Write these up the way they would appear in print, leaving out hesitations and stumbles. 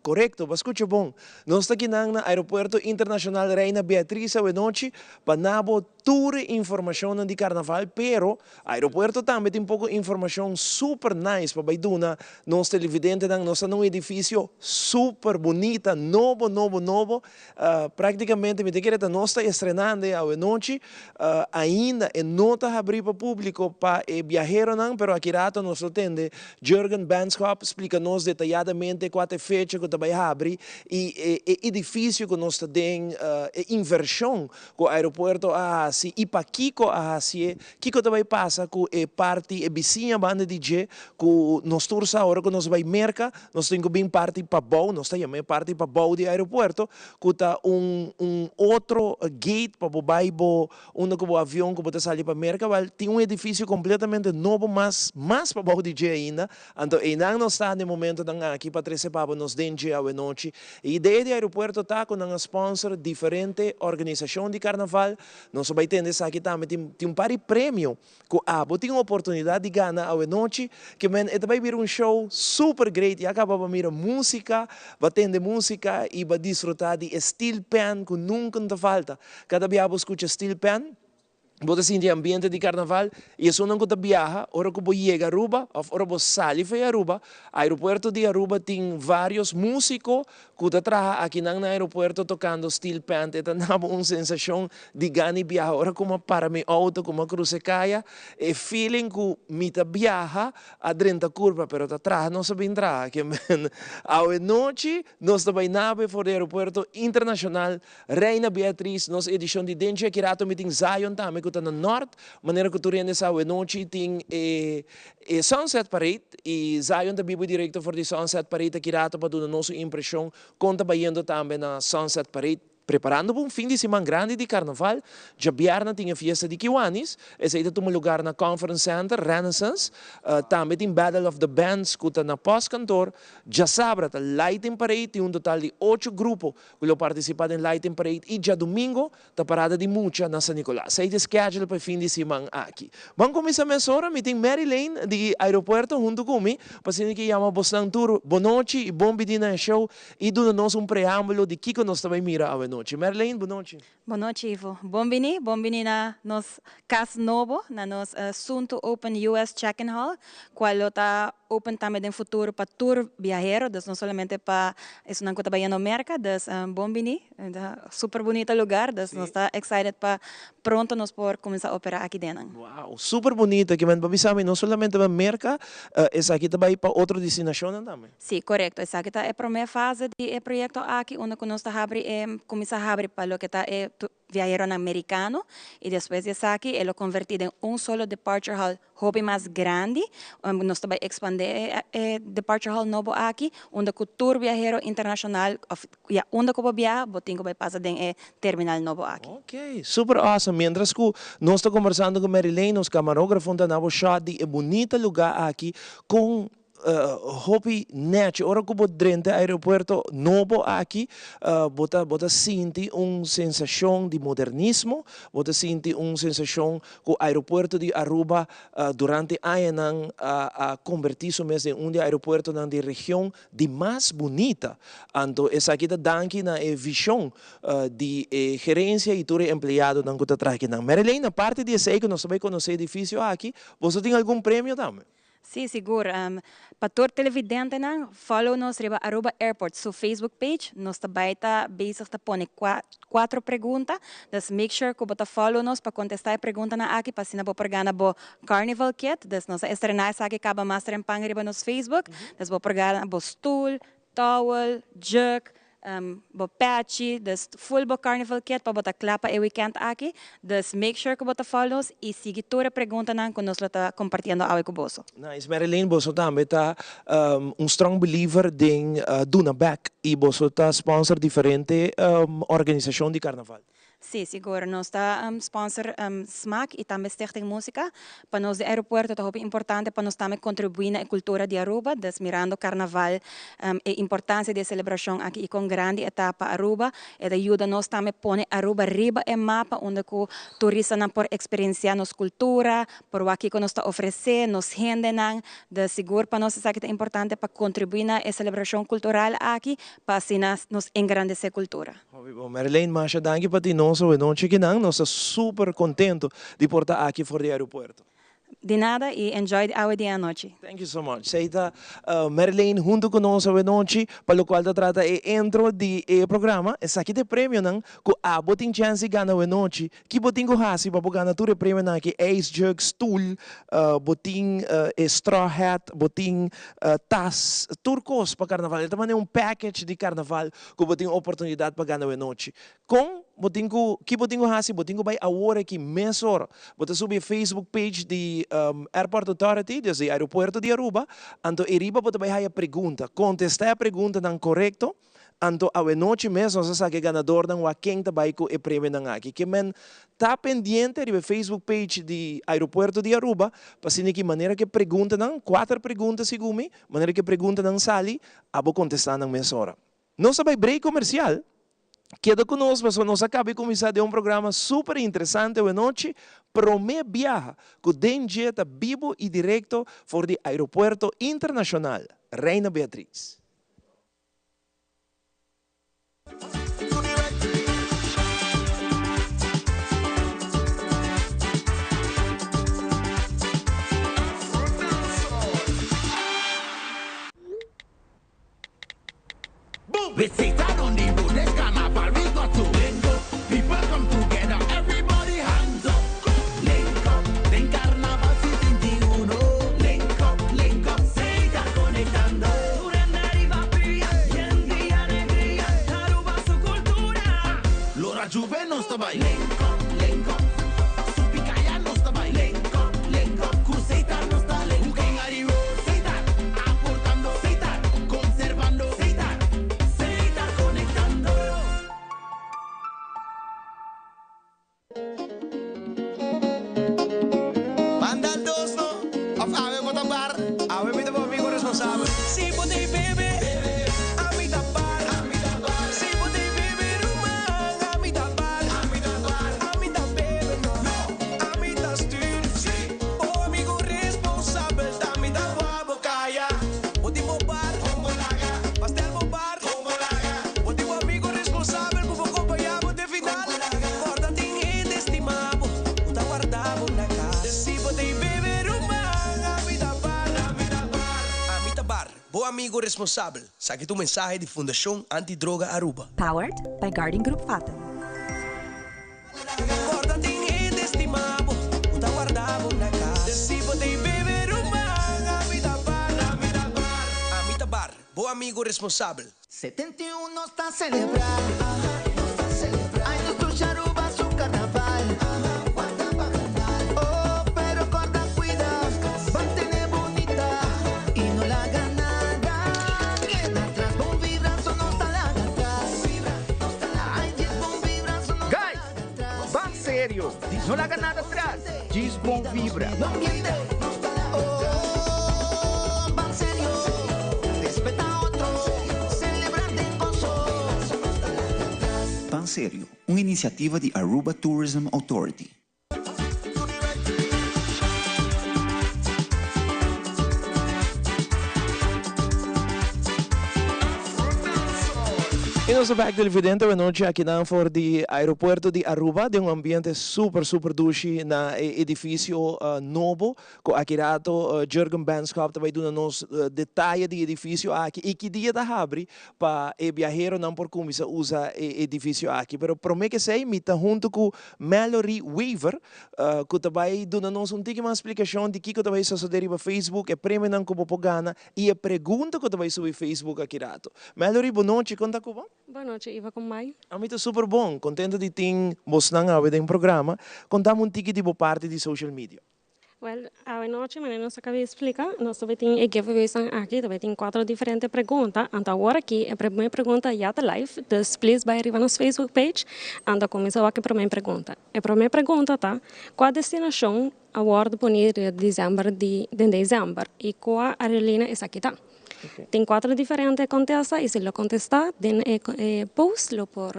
Correcto, escucha bom. Nós está aqui na Aeroporto Internacional Reina Beatriz a noite para nabo toda informação de carnaval, pero aeroporto também tem um pouco informação super nice para baiduna. Nós televidente nós num edifício super bonita, novo. Praticamente me quer nós está estrenando a noite, ainda e nota abrir para público para viajero não, pero aqui rato nós atende Jürgen Banskop explica-nos detalhadamente qual é a fecha que vai abrir e edifício que nós temos inversão com o aeroporto assim e para Kiko assim Kiko também passa com a parte a vizinha banda DJ com nós tours agora que nós vai merca nós temos bem parte para Bau nós temos parte para Bau de aeroporto que tá outro gate para o baibo onde o avião que pode sair para merca tem edifício completamente novo mais para Bau DJ ainda então ainda não está no momento aqui para trazer para nós dentro a noite. A ideia do aeroporto está com um sponsor diferente, organização de carnaval. Nós vamos entender isso aqui também. Tem um par de prêmio que tem uma oportunidade de ganhar a noite, que vai vir um show super great. E acaba de mirar música, vai atender música e vai desfrutar de steel pan que nunca te falta. Cada vez que escuta steel pan, você sente o ambiente de carnaval e isso não conta viaja, hora que você chega a Aruba, hora que você sai para Aruba, aeroporto de Aruba tem vários músicos que trabalham aqui no aeroporto tocando steel band, e dá uma sensação de ganhar viajar, hora como para meu auto, como cruze caia, e feeling que me viaja a 30 curva, pero atrás não sabe entrar, que a noite nós também nave for o aeroporto internacional Reina Beatriz, nossa edição de Denja Kirato meeting Zion também que está no norte, maneira que tu rendes a noite tem Sunset Parade e Zion também vai direto for the Sunset Parade aqui rato para dar nossa impressão conta indo também na Sunset Parade preparando para um fim de semana grande de carnaval. Já viernes tinha festa de Kiwanis, esse é um lugar na Conference Center, Renaissance, também tem Battle of the Bands, que está na pós-cantor. Já sábado, Lighting Parade, tem um total de 8 grupos que vão participar em Lighting Parade, e já domingo, está parada de mucha na San Nicolás. Esse é o schedule para o fim de semana aqui. Vamos começar a mesora, me tem Mary Lane de aeroporto junto comigo, para que chama Boston Tour, boa noite e bom vidina show, e dando-nos um preâmbulo de que nós também mira a noite. Marlene, boa noite. Boa noite, Ivo. Bom na nos casa novo, na nos Sunto Open US Check-in Hall, qual está open também no futuro para tour viajero, dus não somente para isso não conta baiano América, dus bom super bonito lugar, dus nós está excited para pronto nós por começar a operar aqui dentro. Wow, super bonito, que man babisami não somente para América, essa aqui também para outra destinação também. Sim, correto. Essa aqui é a primeira fase do projeto aqui, onde nós está começar a abrir para o que está viajero americano e depois de aqui ele convertido em solo departure hall hobby mais grande, nós também expandir departure hall novo aqui, onde o tour viajero internacional, onde que viaja, botinho vai passar em terminal novo aqui. Ok, super awesome. Mientras que nós estamos conversando com Marilene, os camarógrafos da Navo Shot, de bonito lugar aqui com hobby net, ora que drente aeroporto novo aqui, bota senti sensação de modernismo, bota senti sensação que o aeroporto de Aruba durante anos a convertir-se mesmo em de aeroporto na região de mais bonita. Então essa aqui da aqui na visão de gerência e todo empregado na que está aqui. Marilene, na parte de esse que nós vamos conhecer edifício aqui, você tem algum prêmio também? Sim, seguro. Para todo televidente, follow-nos riba Aruba Airport, so Facebook page. Nós também está bezig a pôr 4 perguntas. Dus make sure que você follow-nos para contestar a pergunta na aqui, para sina por gana bo Carnival Kit. Dus nós estrenar essa aqui acaba master em pang riba nos Facebook. Dus bo por gana bo stool, towel, jug, bo patchy, dus full bo Carnival Kit para botar clapa e weekend aqui. Dus make sure que você follow-nos e siga toda a pergunta que nós está compartilhando ao com você. Nice, Marilene, você também está strong believer em Duna Back e você está sponsor diferente organização de carnaval. Sim, seguro. Nós está sponsor SMAC e também Stichting Música. Para nós, o aeroporto é importante para nós também contribuir na cultura de Aruba, desmirando Carnaval, a importância da celebração aqui com grande etapa Aruba. E ajuda nós também a pôr Aruba riba em mapa, onde o turista não pode experienciar nossa cultura, por o que nós está oferecendo, nos gente não. De seguro para nós é importante para contribuir na celebração cultural aqui, para assim nos engrandecer a cultura. Marilyn, Masha, danke para ti, nós estamos super contentos de portar aqui fora do aeroporto. De nada e enjoy our dia à noite. Thank you so much. Seita Marilyn junto conosco hoje noite, para o qual trata e entro de programa. Essa aqui de prêmio não, que a botin chance ganha hoje noite, que botin go hasi para ganhar tudo prêmio não que Ace Jug Stool, botin Straw Hat, botin tas, turcos para carnaval. Ele também é package de carnaval que botin oportunidade para ganhar hoje noite. Com que botingo hasi, botingo vai agora que mesor. Bota subir Facebook page de Airport Authority, desde aeroporto de Aruba, anto Eriba bota vai a pergunta, contestar a pergunta não correto, anto a noite mesmo você sabe que ganador não a quem tá vai com o prêmio não aqui. Que men tá pendente de Facebook page de aeroporto de Aruba, para assim que maneira que pergunta não, 4 perguntas segundo maneira que pergunta não sali, abo contestar não mesora. Não sabe break comercial. Queda conosco, mas nós acabamos de começar de programa super interessante hoje noite. Promê viaja com DNG vivo e direto for do aeroporto internacional Reina Beatriz. We sit down on the road, there's carnival, we got to link up. People come together, everybody hands up. Link up, then carnaval season de uno. Link up, se está conectando. Durante arriba pía, y en día alegría, Aruba su cultura. Lora Juve no está by. Link up, su picaya no está by. Link up, Cruzeita no está link. Looking at the road, se está aportando, se está conservando, se está conectando. Banda dos, no? Of Ave Motabar, Ave mi amigo responsable. Si pode beber, a mi tapar. Si pode beber, a mi tapar. A mi beber, no. A mi tastir, sí. O amigo responsable, a mi tapar, bocaya. Pode bobar, como laga. Pastel bobar, como laga. Pode o amigo responsável, como acompanhamos de final. Guarda dinheiro estimado, não tá guardado na casa. Se pode beber a mi tapar. A mi tapar, bom amigo responsável. Saque tu mensagem de Fundação Antidroga Aruba. Powered by Guardian Group Faten. Guarda dinheiro estimado, não tá guardado na casa. Se pode beber a mi tapar. A mi tapar, bom amigo responsável. 71 nos está celebrando. Ay, nuestro Aruba su carnaval. Oh, pero corta, cuida, mantén bonita y no la haga nada. Queda atrás, bom vibrazo, no está la atrás. Ay, diez bom vibrazo, no está la atrás. Van sério, não larga nada atrás. Diz bom vibra. No miente, no está la oh, van serio. Respeta a otros, celebrate en gozo. Pan Serio, uma iniciativa de Aruba Tourism Authority. E nosso back televidente hoje noite aqui na for de aeroporto de Aruba, de ambiente super duche na edifício novo, com aqui rato Jürgen Benskop vai dar nos detalhe de edifício aqui e que dia da abre para o viajero não por como se usa edifício aqui, pero prometo que sei mita junto com Mallory Weaver, que vai dar nos tique uma explicação de que vai suceder no Facebook, e prêmio não como pogana e a pergunta que vai subir Facebook aqui rato. Mallory, boa noite, conta com Boa noite, Iva, como vai? A mim está super bom, contente de ter você na programa. Contamos um tique de boa parte de social media. Well, a noite, mas nós acabei de explicar, nós também temos giveaways aqui, também tem 4 diferentes perguntas. Então, agora aqui, a primeira pergunta já está live, então, please, vai arribar nosso Facebook page, então, começa aqui a primeira pergunta. A primeira pergunta tá, qual a destinação agora disponível de dezembro, e qual a aerolínea é aqui, tá? Okay. Tem 4 diferentes contestas e se lo contestar, den post lo por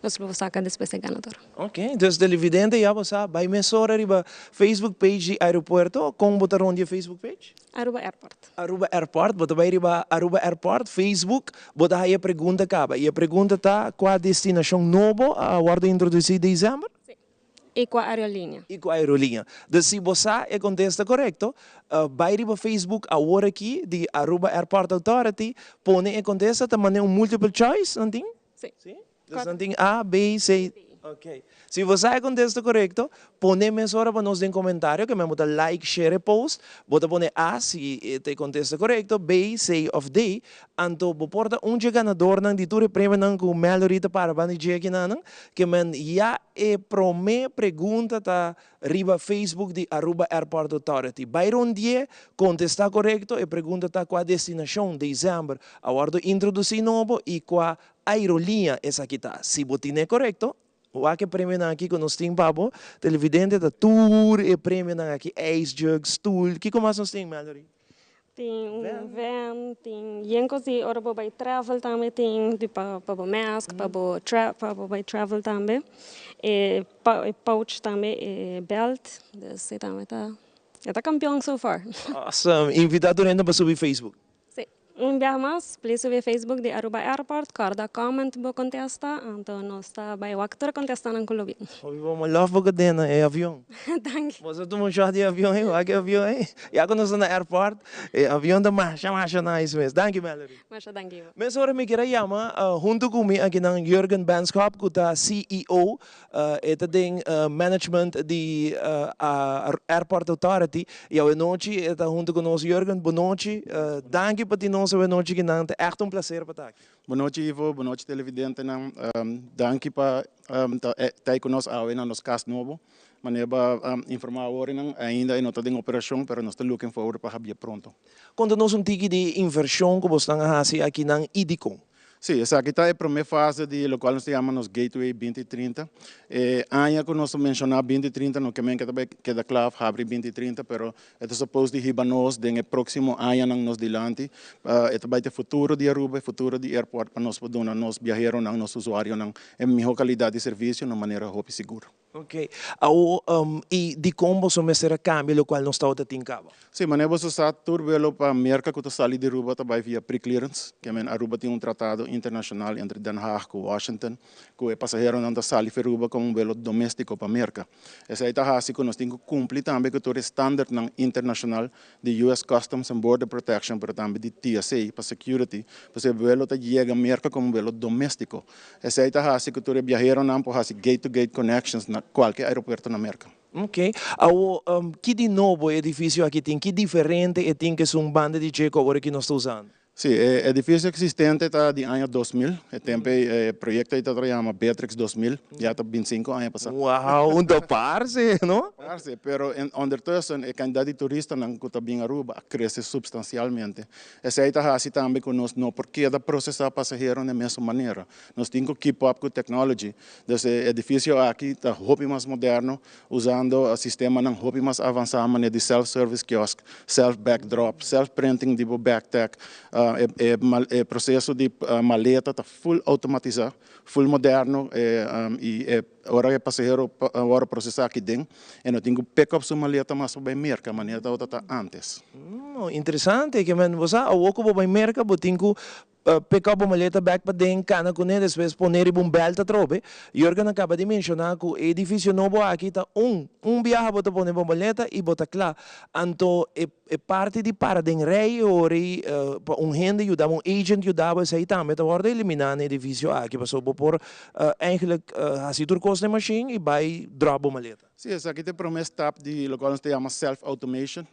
nós vamos sacar depois de ganador. Ok, então televidente já você vai mesora riba Facebook page de aeroporto, como botar onde é Facebook page? Aruba Airport. Aruba Airport, bota vai riba Aruba Airport, Facebook, bota aí a pergunta acaba. E a pergunta tá qual a destinação novo a guarda introduzir em dezembro? E com a aerolínea. E com a aerolínea. Então, se você contesta correto, vai para Facebook agora aqui, de Aruba Airport Authority, põe e contesta, também multiple choice, não tem? Sim. Sim? Então, tem A, B, C. Ok. Se você contesta correto, põe mesora para nós em comentário, que me bota like, share, post, bota põe A se te contesta correto, B, say of day, anto porta ganador nang diture prêmio nang com melhorita para bani dia aqui nang, que men já prome pergunta ta riba Facebook de Aruba Airport Authority. Byron dia contesta correto e pergunta ta qual a destinação de dezembro, aguardo introduzir novo e qual aerolínea essa aqui tá. Se botine correto, o que prêmio aqui que nós temos, Pablo, televidente da tour e prêmio aqui, Ace Jug, Stool, o que mais nós temos, Mallory? Tem van, tem yankos e ora para travel também tem para mask, para travel também, e pouch também, e belt, desse também tá campeão so far. Awesome, invitado ainda para subir Facebook. Enviar mais, please subir Facebook de Aruba Airport, cada comment bo contesta, então nós está vai waktu contestando ang kulubi. Hoy vamos lá para cadena é avião. Thank you. Você tu shot de avião aí, o que avião aí? Já quando nós na airport, avião da marcha nice mesmo. Thank you, Mallory. Masha, thank you. Mas agora me queria chamar junto comigo aqui ng Jürgen Benskop, que é CEO, esta tem management de Airport Authority. E a noite está junto com nós Jürgen. Boa noite. Thank you para ti nós a noite que não é echt prazer para estar. Boa noite, Ivo. Boa noite, televidente. Danke para estar conosco na nosso caso novo. Maneba informar agora ainda não está em operação, mas nós estamos looking forward para abrir pronto. Conta-nos tique de inversão que você está fazendo aqui na IDICOM. Sim, essa aqui está a primeira fase de lo qual nós chamamos Gateway 2030. Ainda que nós mencionamos 2030, não queda claro abre 2030, mas é suposto que nós no próximo ano nós dilante, vai ter futuro de Aruba, futuro de airport para nós poder nós viajar na nosso usuário em melhor qualidade de serviço, de maneira rápida e segura. Ok. E de como você será câmbio, o qual nós estamos a tincar? Sim, mas nós estamos turbelo para a merca que está de Aruba também via pre-clearance, que Aruba tem tratado internacional entre Den Haag e Washington, que o passageiro não está sali de Aruba como velo doméstico para a merca. Essa é a razão que nós temos que cumprir também com o standard internacional de US Customs and Border Protection, mas também de TSA para security, para o velo que chega a merca como velo doméstico. Essa é a razão que o viajero não pode fazer gate-to-gate connections na qualquer aeroporto na América. Ok. Que de novo edifício aqui tem? Que diferente e tem que ser um banda de checo agora que nós estamos usando? Sim, o edifício existente está de ano 2000. O projeto está chamado Beatrix 2000. Já está 25 anos passados. Uau, parce, não? Parce, pero ondertussen, a quantidade de turistas que está bem Aruba cresce substancialmente. Essa é a razão também que nós não podemos processar passageiros da mesma maneira. Nós temos que keep up com a tecnologia. Esse edifício aqui está muito mais moderno, usando o sistema muito mais avançado, maneira de self-service kiosk, self-backdrop, self-printing de backtag. O processo de maleta está full automatizado, full moderno e agora o passageiro agora processar aqui dentro e não tem que pick up sua maleta mais bem merca, maneira da outra antes. Interessante, que você ao ocupa bem merca, tem que pick up a maleta back para dentro, cana com ele, depois poner um belt a trobe. Jürgen acaba de mencionar que o edifício novo aqui está viaja bota poner a maleta e bota claro. Então, é parte de para den rei ori gente ajudava, agent ajudava, isso aí também, agora eliminar o edifício aqui, passou por eigenlijk, als je door kost de machine, e vai drop a maleta. Sim, essa aqui tem promessa TAP de lo qual se chama self-automation.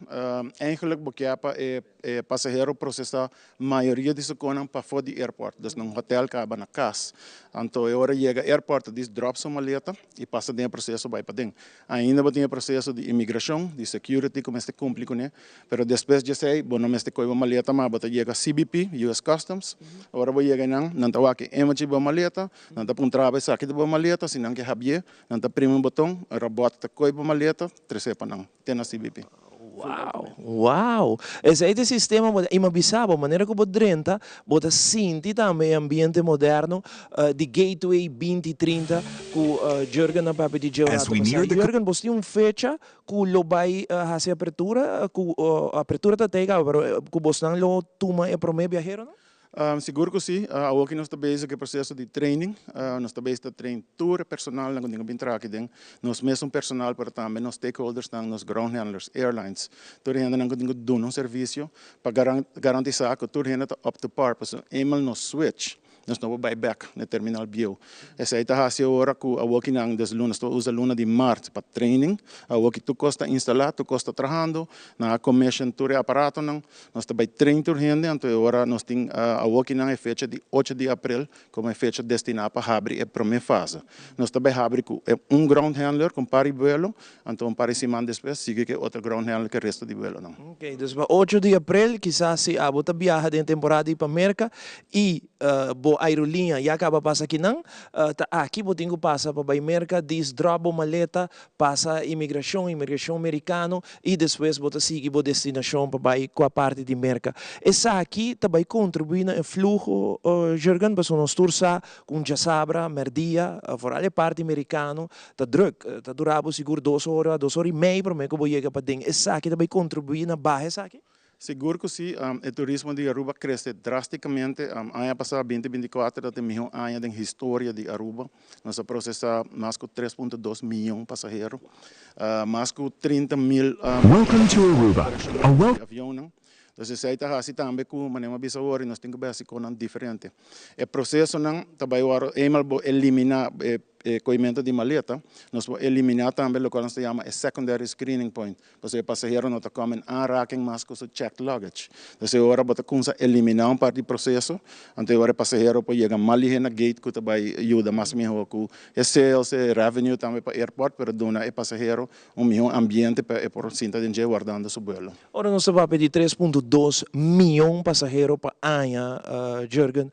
Eigenlijk bekijken passageiro processar maioria disso coisas para fora do airport. Dus num hotel acaba na casa. Então, a hora chega ao airport, diz drop sua maleta e passa dentro processo vai para dentro. Ainda tem processo de imigração, de security, como este cumpre com ele. Pero depois de sei, bom, não este coi maleta, mas bota chega CBP, US Customs. Agora vai chegar não tá aqui emachi ba maleta, não tá puntraba essa aqui ba maleta, se não que habie, não tá primo botão, robot tá coi ba maleta, tresepa não, tem na CBP. Wow! Esse aí sistema, imabisaba, maneira que você renta, você sente também ambiente moderno de Gateway 2030, que Jürgen na papo de Jürgen, você tem fecha que lo vai fazer apertura, que apertura tá tega, que você não lo toma e promete viajero, não? Seguro que sim. Aqui nós estamos com o processo de training. Nós estamos training todo personal na condição de entrar aqui dentro. Nós mesmo personal para também nos stakeholders, nos ground handlers, airlines. Todo mundo na condição de dar serviço para garantir que todo mundo está up to par. Porque eenmaal nos switch. Nós não vamos back no terminal bio. Essa aí está a hora que a walking ang das lunas, tu usa luna de março para training. A walking tu costa instalar, tu costa trabalhando, na commission tu aparato nang. Nós também treino tu gente, então agora nós tem a walking ang é fecha de 8 de abril, como é fecha destinada para abrir a primeira fase. Nós também abrir com ground handler com pari vuelo, então para semana depois sigue que outro ground handler que resto de vuelo não. Ok, então 8 de abril, quizás se a bota viaja de temporada para América e aerolinha e acaba passa aqui não, aqui eu tenho passa para a América, diz drop maleta, passa imigração americano e depois bota seguir a destinação para com a parte de América. Essa aqui também contribui no fluxo, Jürgen, para nós tursa com Jasabra, Merdia, fora a parte americano, tá druk, tá durabo seguro 2 horas e meia para mim que vou chegar para dentro. Essa aqui também contribui na barra essa aqui? Seguro que sim, o turismo de Aruba cresce drasticamente. Ano passado, 2024, temos um ano de história de Aruba. Nós processamos mais de 3,2 milhões de passageiros, mais de 30 mil aviões. Então, se aí está assim também com uma visão agora, nós temos que ver assim com diferente. O processo não também agora eliminar coimento de maleta, nós vamos eliminar também o que nós chamamos secondary screening point. Porque o passageiro não está comendo raking mais com o checked luggage. Então, agora vamos eliminar parte do processo, então agora o passageiro pode chegar mal na gate, que também ajuda mais melhor com o sales, revenue também para o airport, para dar ao passageiro melhor ambiente para por cinta de guardando seu vuelo. Ora, nós vamos pedir 3,2 milhões de passageiros para ano, Jürgen.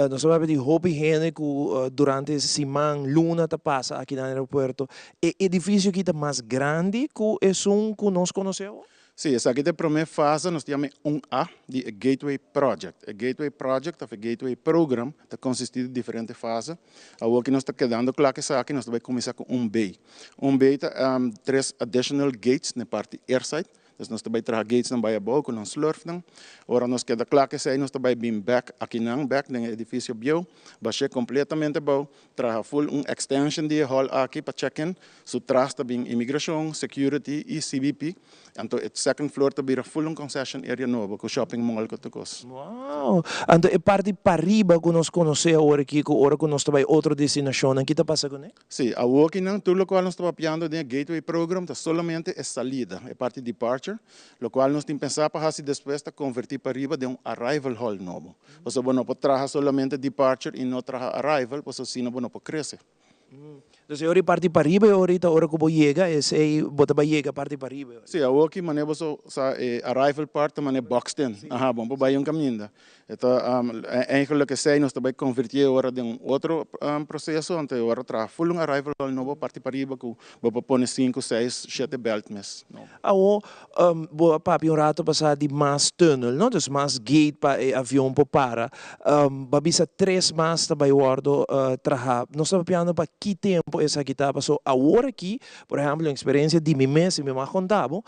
Nós vamos pedir roupa higiênica durante a semana, luna, passa aqui no aeroporto. É edifício que está mais grande que um que nós conhecemos? Sim, essa aqui é a primeira fase, nós chamamos 1A, de Gateway Project. O Gateway Project, o Gateway Program, está consistido de diferentes fases. Agora que nós está quedando claro que essa aqui nós vamos começar com 1B. 1B está 3 additional gates na parte airside. Dus nós também traz gates na baia boa, com slurf não. Ora nós queda claro que sai nós também bem back aqui não, back no edifício bio, baixei completamente bom, traz full extension de hall aqui para check-in, so traz também imigração, security e CBP. Então o second floor também é full concession area novo, com shopping mall que tocos. Wow! Então é parte para riba que nós conhecemos agora aqui, que agora que nós também outra destinação, aqui está passando, né? Sim, a aqui não, tudo o qual nós estamos piando de Gateway Program, tá solamente é salida, é parte de departure. Lo qual nós temos que pensar para se depois convertir para riba de arrival hall novo. Porque você não pode trazer solamente departure e não trazer arrival, porque assim não pode crescer. Então, eu parte para riba e ahorita hora que eu chega, é bota para chegar parte para riba. Sim, aqui mané você arrival parte mané box 10. Bom, para ir caminho. Então, eigenlijk que sei nós também convertir agora de outro processo, então agora traz full arrival hall novo parte para riba que vou pôr 5, 6, 7 belt mes. Boa papi rato passar de mais tunnel, não? Dus mais gate para avião para. Babisa 3 mais também guardo trabalhar. Nós estamos piando para que tempo essa aqui está passou. Agora aqui, por exemplo, a experiência de mim mesmo, me mais contava,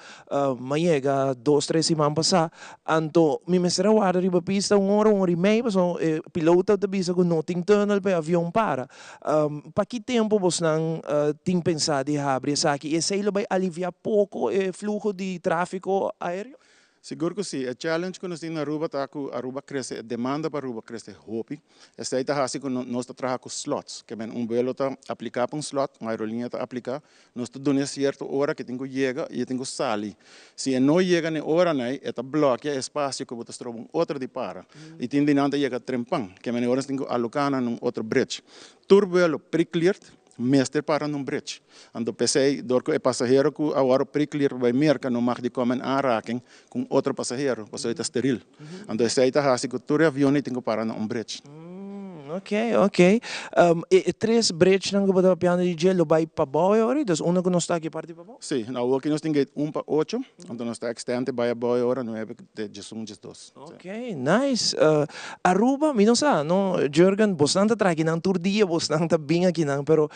mas chega 2, 3 semanas passar, então me mestre guarda riba pista 1 hora e meia, passou piloto da pista com não tem tunnel para avião para. Para que tempo você não tem pensado em abrir essa aqui? Esse aí vai aliviar pouco o fluxo de tráfego aéreo? Seguro que sim. O challenge que nós temos na Aruba está que a Aruba cresce, a demanda para a Aruba cresce hopi. Essa aí está assim que nós estamos trabalhando com slots, que vuelo está aplicar para slot, uma aerolínea está aplicar, nós estamos dando certa hora que tem que chegar e tem que sair. Se não chega na hora, está bloqueia espaço que você está outro de para. E tem de nada chega trempang, que agora tem que alocar num outro bridge. Turbuelo pre-cleared, meester para num bridge. En de PC, door que passageiro que agora pre-clear bij merken, não mag die komen in aanraking com outro passageiro, was het steril. En dus zij te hasi que todo avião tem que parar num bridge. Ok. Três bridges nang bata piano de gelo vai para boy ora, dus uno que não está aqui parte para boy. Sim, nou aqui nós temos gate 1 para 8, então nós está extende by a boy ora, não é de just dos. Ok, nice. Aruba, mi não sa, no, Jürgen, bastante traki nang tour dia, bastante bem aqui nang, pero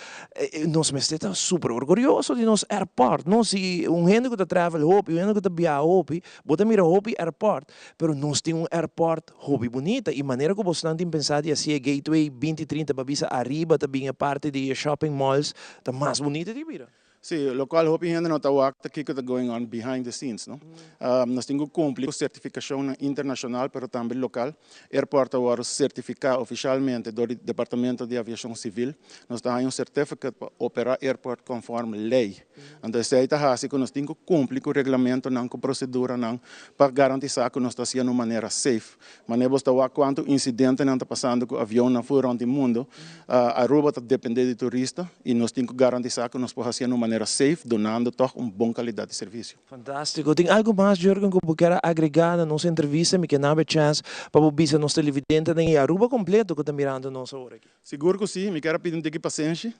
nós me está super orgulhoso de nos airport, no, se gente que está travel hopi, gente que está via hopi, bota mira hopi airport, pero nós temos airport hopi bonita e maneira que bastante pensado assim é Gateway 2030 para bisa arriba também a parte de shopping malls, tá mais bonita de vira. Sim, local hopi ainda não está o acto que está going on behind the scenes, não? Nós temos que cumprir certificação internacional, pero também local. Airport agora certificar oficialmente do Departamento de Aviação Civil. Nós temos certificado para operar airport conforme lei. Então, isso aí está assim que nós temos que cumprir com o regulamento, não com a procedura, não, para garantir que nós estamos fazendo de maneira safe. Maneira você está quanto incidente não está passando com o avião na fora do mundo, a Aruba está dependendo de turista e nós temos que garantir que nós podemos fazer de maneira safe, donando toch boa qualidade de serviço. Fantástico. Tem algo mais, Jürgen, que eu quero agregar na nossa entrevista, me que não há chance para o bisa nosso televidente em Aruba completo que está mirando nossa hora aqui. Seguro que sim, me quero pedir um pouco de paciência.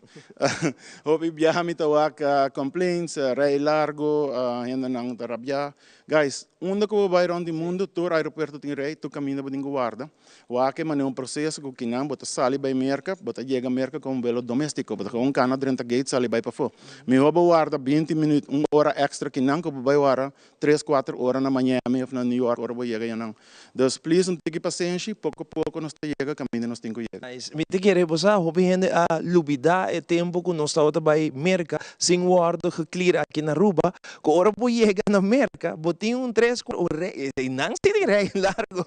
Houve viagem a complaints, rei largo, ainda não tarabia. Guys, onde que eu vou around o mundo, todo aeroporto tem rei, tu caminha para o guarda. O que é um processo que não, bota sali para merca, bota chega merca com um velo doméstico, bota com cana dentro da gate sali para fora. Me vou guarda 20 minutos, uma hora extra que não que vai guarda 3, 4 horas na manhã, ou na New York, hora vou chegar não. Então, please, um pouco de paciência, pouco a pouco nós chega, caminho nós temos que chegar. Me te querer você, houve gente a lubida e tempo que nós estamos para merca, sem guarda que clear aqui na Aruba, que hora vou chegar na merca, botem 3, 4 horas, e não se tem rei largo,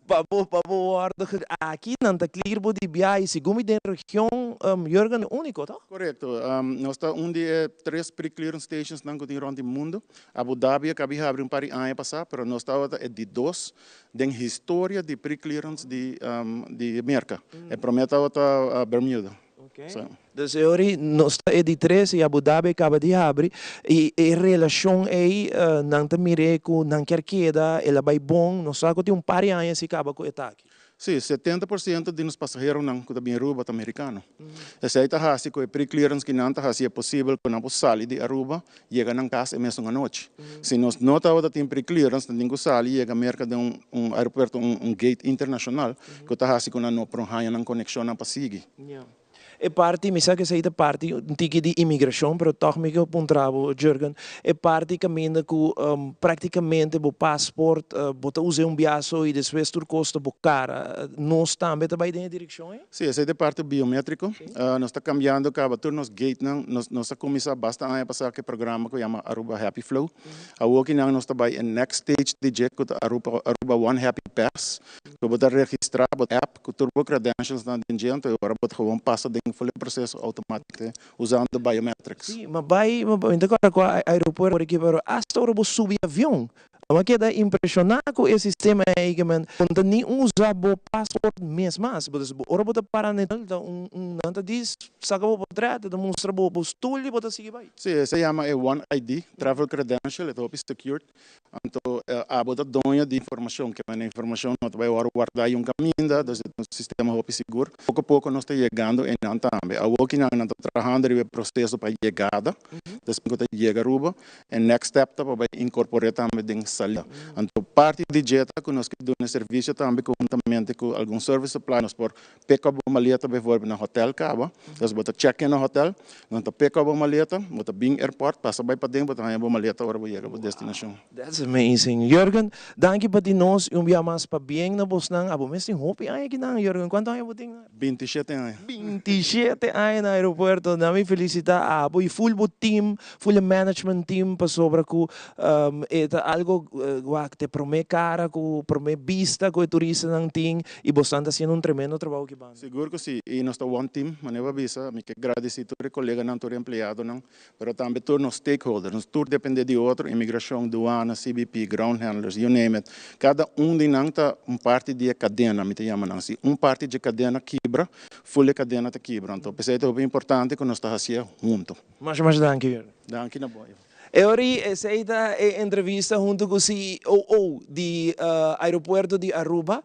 para guarda aqui não está clear de viagem, segundo a região, Jürgen, único, tá? Correto. Nós estamos de 3 pre-clearance stations que tem around o mundo. Abu Dhabi acabou de abrir um par de anos passado, mas nós estamos de 2 da história de pre-clearance de merca. E promete a Bermuda. Okay. So. Dus nós estamos de 3 e Abu Dhabi acaba de abrir e a relação aí não está mireco, não quer queda, ela vai bom, nós só tem um par de anos e acaba com o ataque. Sim, 70% dos passageiros não que também Aruba americano. Esse aí está assim que o pre-clearance que não está assim é possível que não sair de Aruba e chega na casa mesmo à noite. Se nós não estamos tendo pre-clearance, não tem que sair e chega a merca de aeroporto, gate internacional, que está assim que não promove uma conexão para seguir. É parte, me sabe que essa é parte, um tique de imigração, mas toch me que eu pontravo, Jürgen, é parte caminha que praticamente o passaporte, bota usar viaço e depois tudo custa por cara. Nós também vai dentro da direção, hein? Sim, essa é a parte biométrico. Nós estamos cambiando cada turno nos gate, nós começamos bastante a passar aquele programa que chama Aruba Happy Flow. A working nós estamos em next stage de jet que Aruba One Happy Pass, que bota registrar a app, que turbo credentials na dentro, agora bota gewoon passa de full processo automático usando biometrics. Sim, mas ainda agora com o aeroporto aqui, pero hasta agora vou subir avião. Mas queda impressionado com esse sistema aí que man, quando nem usa o passaporte mesmo, mas ora bota para netal, nada diz, saca o portrait, demonstra o estúdio, bota seguir vai. Sim, se chama One ID, Travel Credential, é top secured. Então, a bota donha de informação, que a informação não vai guardar em caminho, do sistema top seguro. Pouco a pouco nós estamos chegando em não também. A working nós estamos trabalhando no processo para chegada, depois que chega a Aruba, e next step para incorporar também dentro salida. Então, parte de jeta que nós damos serviço também conjuntamente com algum service supply, nós por pick up uma maleta para vir no hotel caba, nós bota check-in no hotel, nós pick up uma maleta, bota bem airport, passa para dentro, bota uma maleta para chegar para destinação. That's amazing. Jurgen, danke pa din nos yung biya mas pa bien na boss nang abo mes ting hopi ay kinang Jurgen. Quanto ay boting? 27 anos. 27 ay na aeropuerto. Nami felicita abo e full bo team, full management team pa sobra ko eta algo wak te prome cara ko prome vista ko turista ng ting e boss anda haciendo un tremendo trabajo que banda. Seguro que sim. E nós estamos one team, maneva visa, me que agradecer todo colega não, todo empregado não, pero também todos os stakeholders, nós tudo depende de outro, imigração, doana, CBP, ground handlers, you name it. Cada de nós está parte de cadena, me chama não, se parte de cadena quebra, full cadena te quebra. Então, pensei que é importante que nós está fazendo junto. Mas danke Jurgen. Danke na boa. Ori esta entrevista junto con COO de aeropuerto de Aruba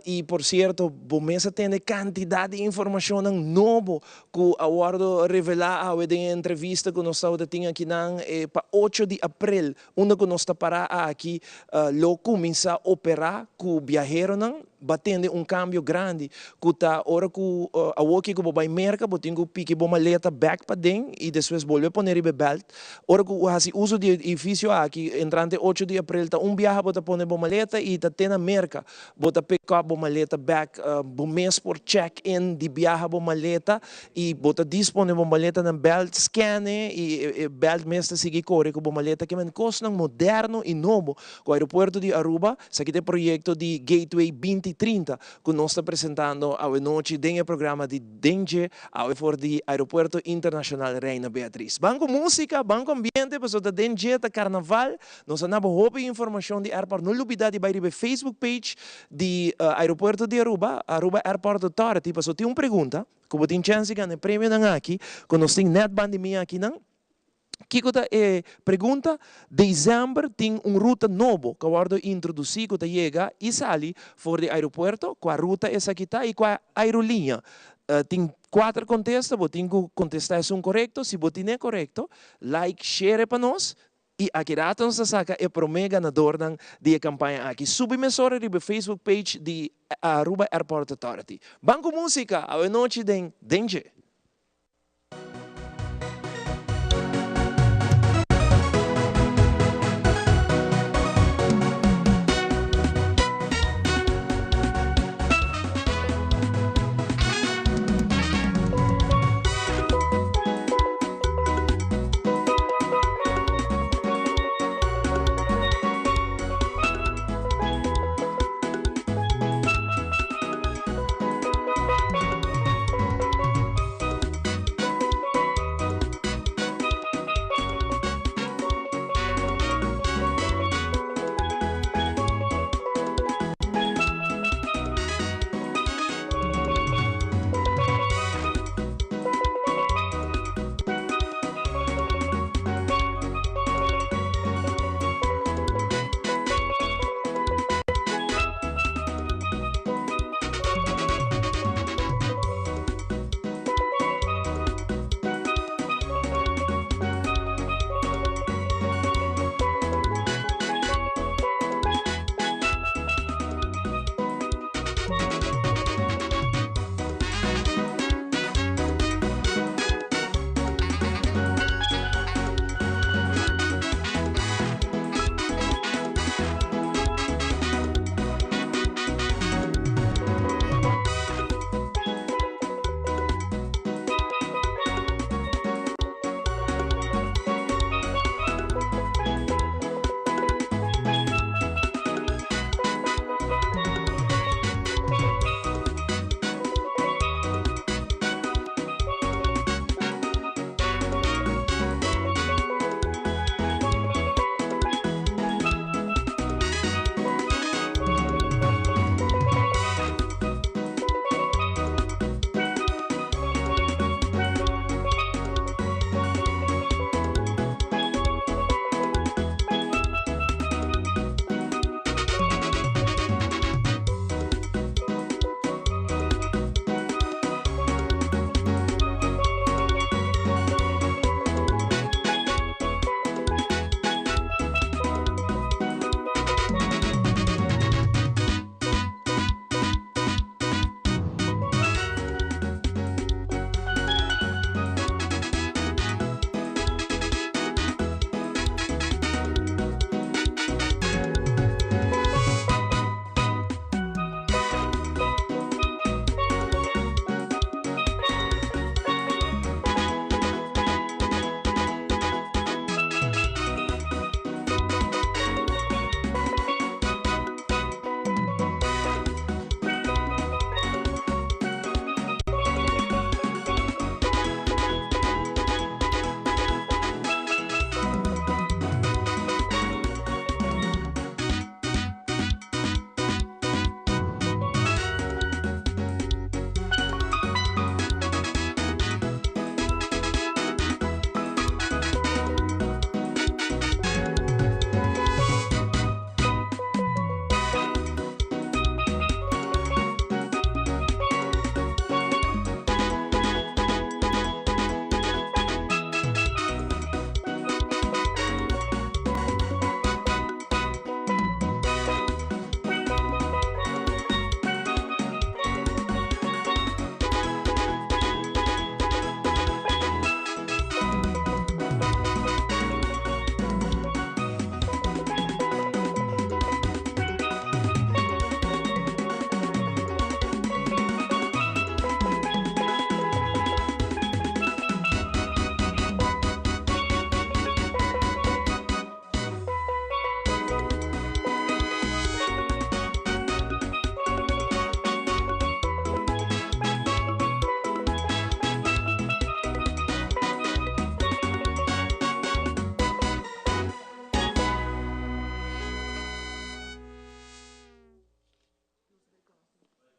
y por cierto, Bomesa tiene cantidad de información nuevo que aguardo revelar a de entrevista que nos está teniendo aquí para 8 de abril, onde que nos está para aqui lo comienza a operar com viajeros batendo cambio grande que tá hora que a walkie que vai merca botingo pique bo maleta back para dentro e depois volver poner ibe belt hora que hasi uso de edifício aqui entrante 8 de abril tá viaja bota poner bo maleta e tá tendo merca bota pick up bo maleta back bo mês por check in de viaja bo maleta e bota dispone bo maleta na belt scanne e belt mestre seguir corre com bo maleta que men costa moderno e novo com o aeroporto de Aruba esse aqui tem projeto de Gateway 2030 que nós está apresentando a noite dentro do programa de DENGE ao for de Aeroporto Internacional Reina Beatriz. Banco música, banco ambiente, pessoal da DENGE, da Carnaval, nós andamos roupa e informação de airport, não lubida de bairro Facebook page de Aeroporto de Aruba, Aruba Airport Authority, pessoal tem uma pergunta, que eu tenho chance de ganhar prêmio aqui, que nós temos net bandimia aqui não. Kiko ta pergunta, dezembro tem ruta novo que eu introduzir que chega e sali for de aeroporto com a ruta essa aqui tá e com a aerolinha. Tem 4 contestas, vou ter que contestar se correto, se você não é correto, like, share para nós e aqui rata nos saca é pro mega ganador da campanha aqui. Submissora de Facebook page de Aruba Airport Authority. Banco Música, a noite den DENGE.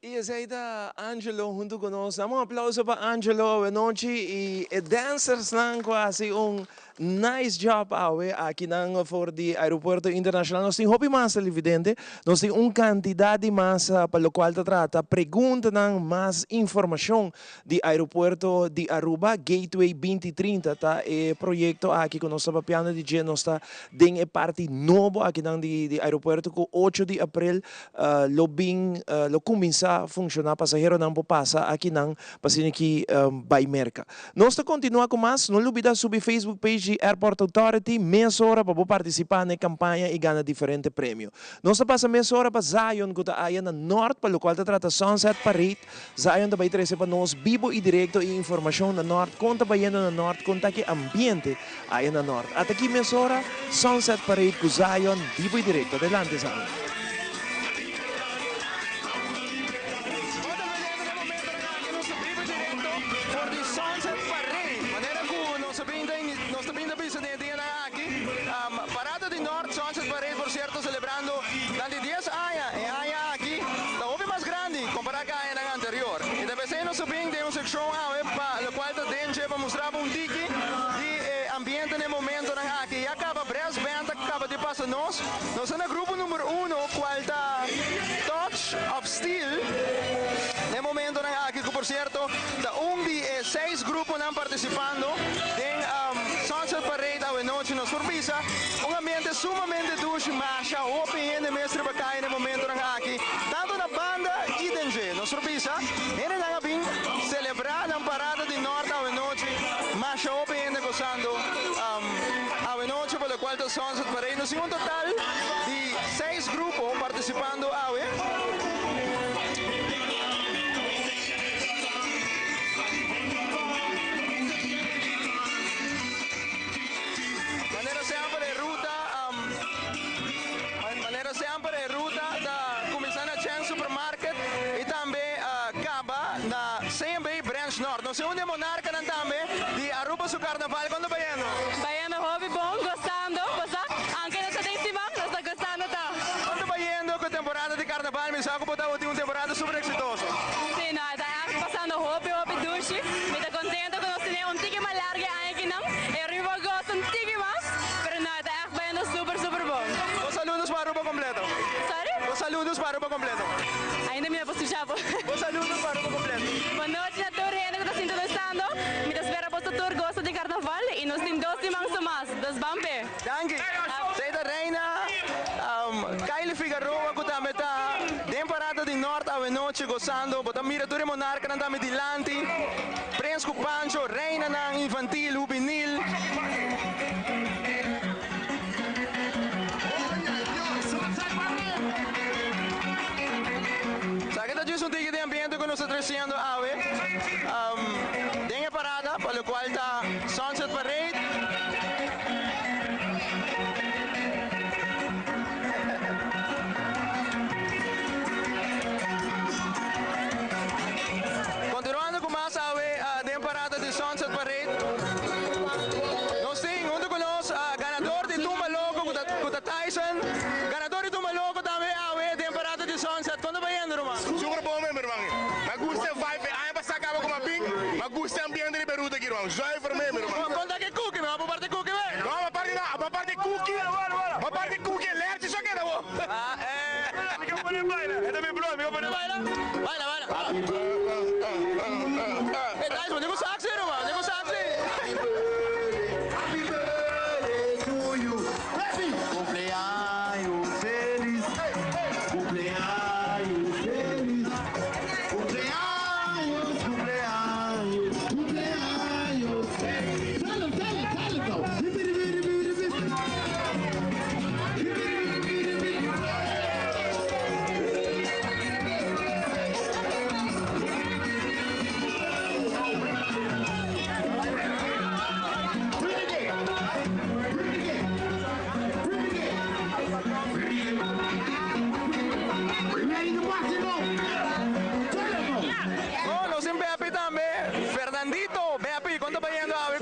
Y ese ahí está Angelo junto con nosotros. Damos un aplauso para Angelo Benochi y dancers lang quasi un nice job aqui nang for the aeropuerto internacional. Nós temos hobby massa evidente. Nós temos quantidade de massa para o qual trata. Pergunta nang mais informação de aeropuerto de Aruba Gateway 2030 tá projeto aqui com nossa papiana de dia nós está den parte novo aqui nang de aeropuerto com 8 de abril lo começa a funcionar passageiro não passa aqui nang pasine que by merca. Nós continua com mais, não olvida subir Facebook page de Airport Authority, meia hora para participar na campanha e ganhar diferente prêmio. Nós passa meia hora para Zion, que está aí na norte, para o qual trata Sunset Parade. Zion também traz para nós vivo e direto e informação na norte, conta baiano na norte, conta que ambiente aí na norte. Até aqui meia hora, Sunset Parade com Zion, vivo e direto. Adelante, Zion. Parada de Norte, Sunset Parade, por cierto, celebrando la de 10 años aquí, la hobby más grande comparada con la anterior. Y de vez en cuando tenemos sección para lo cual te para mostrar un tiki de ambiente en el momento aquí. Ya acaba Brass Band, acaba de pasar nos en el grupo número 1, cual está Touch of Steel. En el momento aquí, que por cierto, de 6 grupos están participando en Sunset Parade a noche nos sorpresa. Un ambiente sumamente dulce, marcha, open de mestre bacai en el momento aquí. Tanto la banda y dengue, nos sorpresa. En el agapín, celebrar la parada de norte a noche, marcha open de gozando a noche, por lo cual el Sunset Parade nos un total de 6 grupos participando a Norte. Nós somos de Monarca também, de Aruba su Carnaval. Quando vai indo? Vai indo hobby bom, gostando, basta, anche nós tem cima, nós está gostando tá. Quando vai indo com a temporada de Carnaval, me sabe que pode ter uma temporada super exitosa. Sim, não, está passando hobby dulce, me está contento que nós temos um tique mais largo aqui não, e arriba gosta um tique mais, pero não, está vai indo super bom. Os saludos para Aruba completo. Sorry? Os saludos para Aruba completo. Ainda me posso já. Os saludos para Aruba completo. Boa noite a todos que estão sintonizando. Me espera para o tour gosta de carnaval e nós temos 12 mãos mais, das bambe. Danke. Sei da reina, Kylie Figueroa que também está de parada de norte a noite gozando, bota mira toda Monarca também de Lanti, Prince Pancho, reina ng infantil, juvenil. Un ticket de ambiente que nos está trayendo AVE. Dengue parada, para lo cual está Sunset Parade. Continuando con más AVE, dengue parada de Sunset Parade. Nos tenemos junto con los ganador de Tumba Loco, con Tyson. Ganador de Tumba Loco también AVE, dengue parada de Sunset. ¿Cuándo va yendo, Román? Super bom, meu irmão. Me gusta o vibe. Aí vai sacar com uma ping. Me gusta o ambiente de Beruta aqui, irmão. Joia para mim, meu irmão. Conta que cookie, meu. Vamos parte cookie, velho. Não, uma parte não. Uma parte cookie. Uma parte cookie. Lerte isso aqui, não. Eu vou bailar. É da minha broma. Eu vou bailar. Baila. Hey, Tyson, digo saxo, irmão. Digo saxo. Happy birthday to you. Cumpleaños feliz. Cumpleaños feliz. Cumpleaños feliz. Tell it though.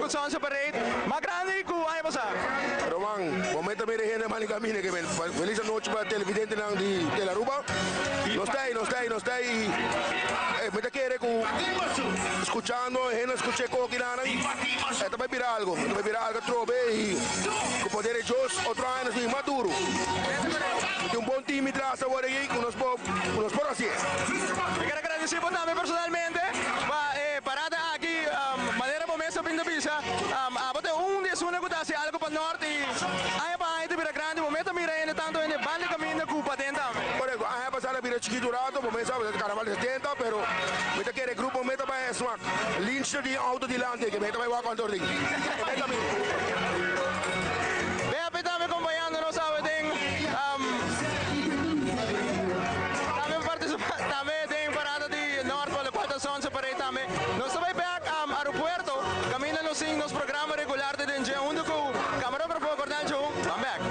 Sunset Parade. Más grande que Cuba, ¿qué pasa? Román, momento mire gente más camine que feliz noche para televidente de la Aruba. No está ahí. Me te quiere escuchando, escuché coquinana. Esto va a virar algo, trove y con poder de Dios, otro año es más duro. Tem un buen team atrás ahora aquí, unos por así. Eu quero agradecer também personalmente, parada aqui, maneira para mesa pinta pisa, até dia que está algo para norte e aí para aí para grande momento mira ainda tanto ainda vale caminho com patente também. Por exemplo, aí passar a vida chiquito rato, momento sabe, carnaval de 70, pero me te quer grupo meta para essa linha de auto de lante que meta vai o cantor ding. Bem, também acompanhando nós sabe tem também tem parada de norte para Porta Sonsa para aí também. Nós também back aeroporto, caminho nos programas regular de DNG, onde o camarógrafo acordar João, come back.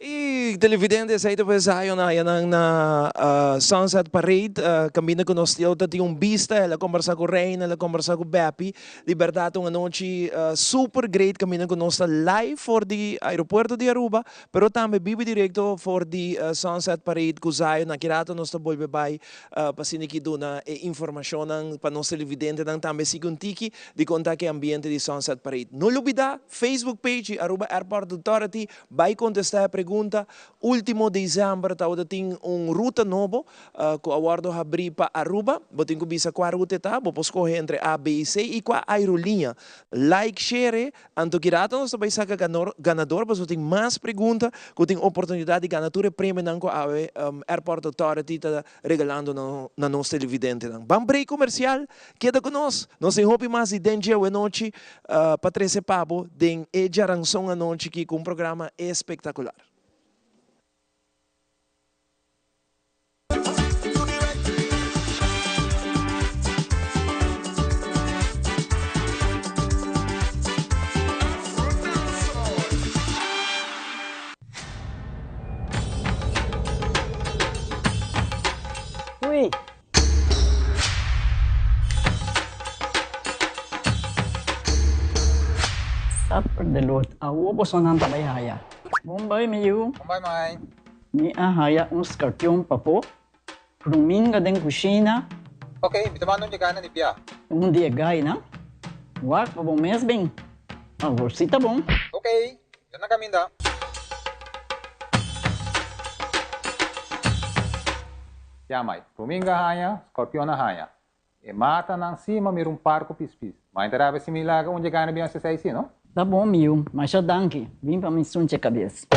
E televidentes aí depois saio na Sunset Parade, caminho com nós tio tem vista, ela conversa com Reina, ela conversa com Bepi, de verdade uma noite super great caminho com nós live for the aeroporto de Aruba, pero também vive direto for the Sunset Parade com saio na kirato nós bolbe vai para siniki dona informação para nós televidentes também seguntiki de contar que ambiente de Sunset Parade. Não olvida Facebook page Aruba Airport Authority vai contestar a pergunta. Último dezembro, tawda ting ruta novo, ko awardo abrir para Aruba, botin ko bisa qua ruta ta, bo escolher entre A, B e C e qua aerolinha. Like, share, anto kirato nós também saca ganador, mas tem mais pergunta, ko tem oportunidade de ganhar prêmio nanko ave Airport Authority ta regalando na nos televidente nang. Bam break comercial, queda conosco. Nós tem hopi mais de dengue a noite, para 13 pabo, den e jaranção a noite que com um programa espetacular. Uy. Sapper de lot. Awo po sonan tabayaya. Bombay miyu. Bombay mai. Ni ahaya un scarpion papo. Pruminga den kusina. Okay, bitamano niya gana ni Pia. Um dia gay na. Wak pa bom mes bem. Agorsita bom. Okay, yan na kami da. Yamay, Pruminga haya, Scorpion na haya. E mata nang cima mayroong parko pispis. Mainteraba si Milaga onde gana biyan sa saisi, no? Tá bom, Mil, mas já danke. Vim para me sunte a cabeça.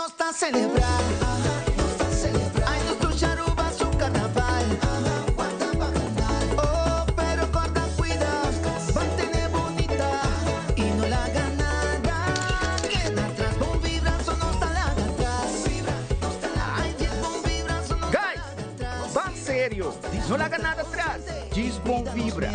Está a celebrar, ai no Aruba su carnaval, oh, pero corta cuida, mantén bonita y no la haga nada, queda atrás, bom vibrazo no está la atrás, ay, bom vibrazo no está la atrás. Van sério, não larga nada atrás, diz bom vibra.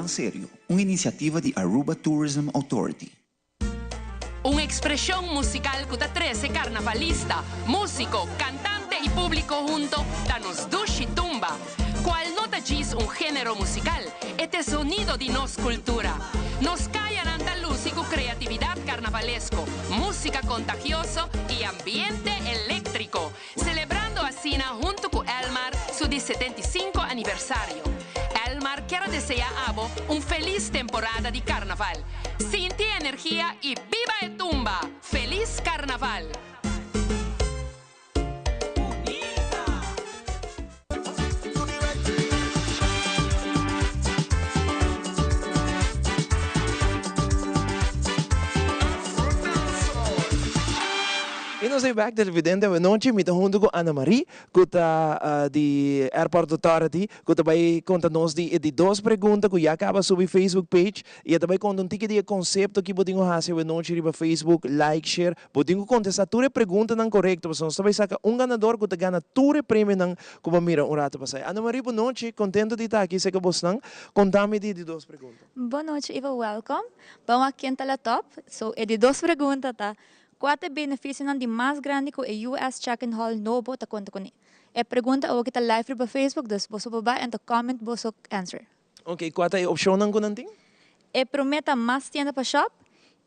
Sério, uma iniciativa de Aruba Tourism Authority. Una expresión musical que 13 carnavalista, músico, cantante y público junto, danos dush y tumba. Cual nota diz un género musical, este sonido de nos cultura. Nos callan andalúsico creatividad carnavalesco, música contagioso y ambiente eléctrico. Celebrando así junto con Elmar su 75 aniversario. Elmar quiere desear a Abo un feliz temporada de carnaval. Siente energía y viva el tumba. ¡Feliz carnaval! nos ay back televidente we noche mita junto com Ana Marie kuta di Airport Authority kuta bay conta nos di dos perguntas que já acaba subir Facebook page e também conta um tique de conceito que botinho hase we noche riba Facebook like share botinho contestar ture pergunta não correto mas nós também saca ganador que gana ture prêmio não como mira rato passai. Ana Marie boa noite contento de estar aqui se que bosnang contame de dos perguntas. Boa noite, Iva, welcome. Vamos aqui em top. So, de dos perguntas, tá? Qual é o benefício de mais grande que o US Check-in Hall novo tá conta com ele? É pergunta ou que tá live no Facebook, dus você vai e comment você answer. Ok, qual é a opção não conanting? É prometa mais tienda para shop.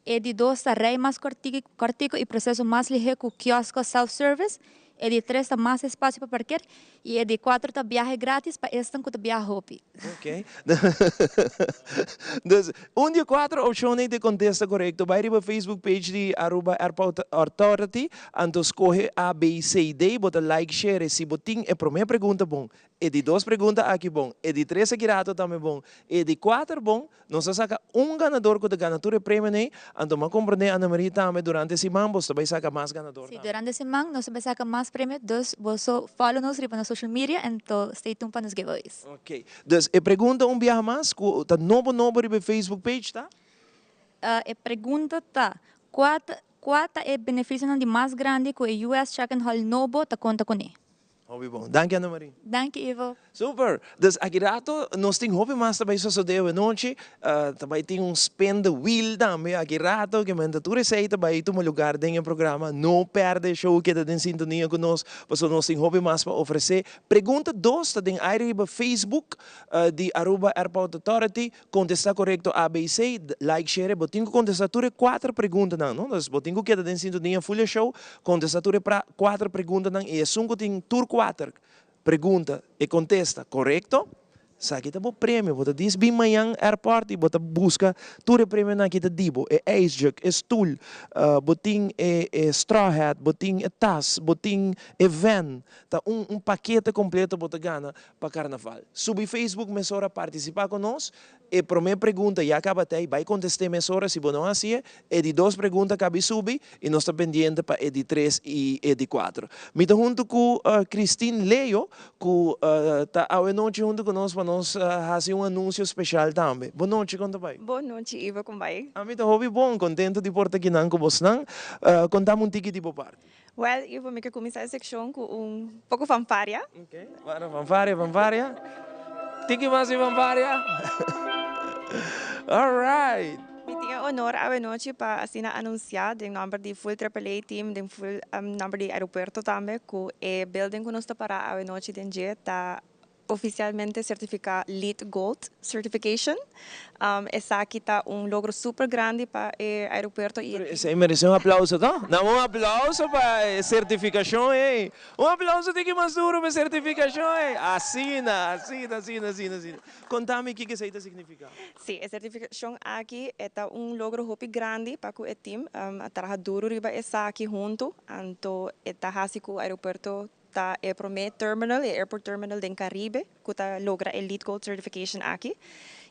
É de dos tá rei mais cortico e processo mais ligeiro com quiosco self-service. É de 3 tá mais espaço para parquear e é de 4 tá viagem grátis para este que tá viagem hopi. Ok. Dus, de 4 opções de contesta correto. Vai para Facebook page de Airport Authority, então escolhe A, B, C, D, bota like, share, se botin é primeira pergunta bom. É de 2 perguntas aqui bom. É de 3 aqui rato também bom. É de 4 bom. Nós saca ganador que ganha todo o prêmio, né? Então, vamos compreender Ana Marie também durante esse semana, você vai sacar mais ganador. Sim, durante esse semana nós vai sacar mais prêmio, dus você follow nos na social media, então stay tuned para nos giveaways. Ok. Dus, e pergunta viaje mais, tá novo riba Facebook page, tá? E pergunta tá, qual é o benefício de mais grande que o US Check-in Hall novo tá conta com ele? Hobby bom. Danke, Ana Marie. Danke, Ivo. Super. Dus aqui rato, nós temos hobby mais também só de noite. Também tem spin the wheel também aqui rato, que manda tu receita para ir para um lugar dentro do programa. Não perde show que está em sintonia conosco. Porque nós temos hobby mais para oferecer. Pergunta 2, está em área Facebook de Aruba Airport Authority. Contestar correto ABC, like, share. Botinho contestar 4 perguntas não. Dus botinho que está em sintonia full show. Contestar 4 perguntas não. E assunto tem tour 4 pergunta e contesta correto, sa kita bo prêmio, bota diz bem manhã airport e bota busca tudo prêmio na kita dibo, é ice jug, é stool, botin é straw hat, botin é tas, botin é van, tá paquete completo bota gana para carnaval. Subi Facebook mesora participar conosco. E primeira pergunta já acaba até, vai contestar mesora se não assim, e de 2 perguntas cabe subir e nós está pendiente para e de 3 e de 4. Me estou junto com Christine Leo, que está a noite junto conosco para nós fazer anúncio especial também. Boa noite, conta vai. Boa noite, Iva, como vai? A mim está hobby bom, contento de portar aqui com você. Contamos tique de boa parte. Well, Iva, me quer começar a seção com pouco fanfaria. Ok, para fanfaria. Tiki mais fanfaria. All right. Me tinha honor a noite para anunciar o número de full AAA team, o full número de aeroporto também, que é building que nós está para a noite de dia está oficialmente certificado LEED Gold Certification. Essa aqui está logro super grande para o aeroporto. Você merece aplauso, tá? Dá aplauso para a certificação, hein? Aplauso tem que mais duro para a certificação, hein? Assim. Contame o que isso significa. Sim, a certificação aqui é logro muito grande para o team. Trabalha duro riba essa aqui junto. Então, está assim que o aeroporto é o primeiro terminal, é o airport terminal do Caribe, que logra o LEED Gold Certification aqui.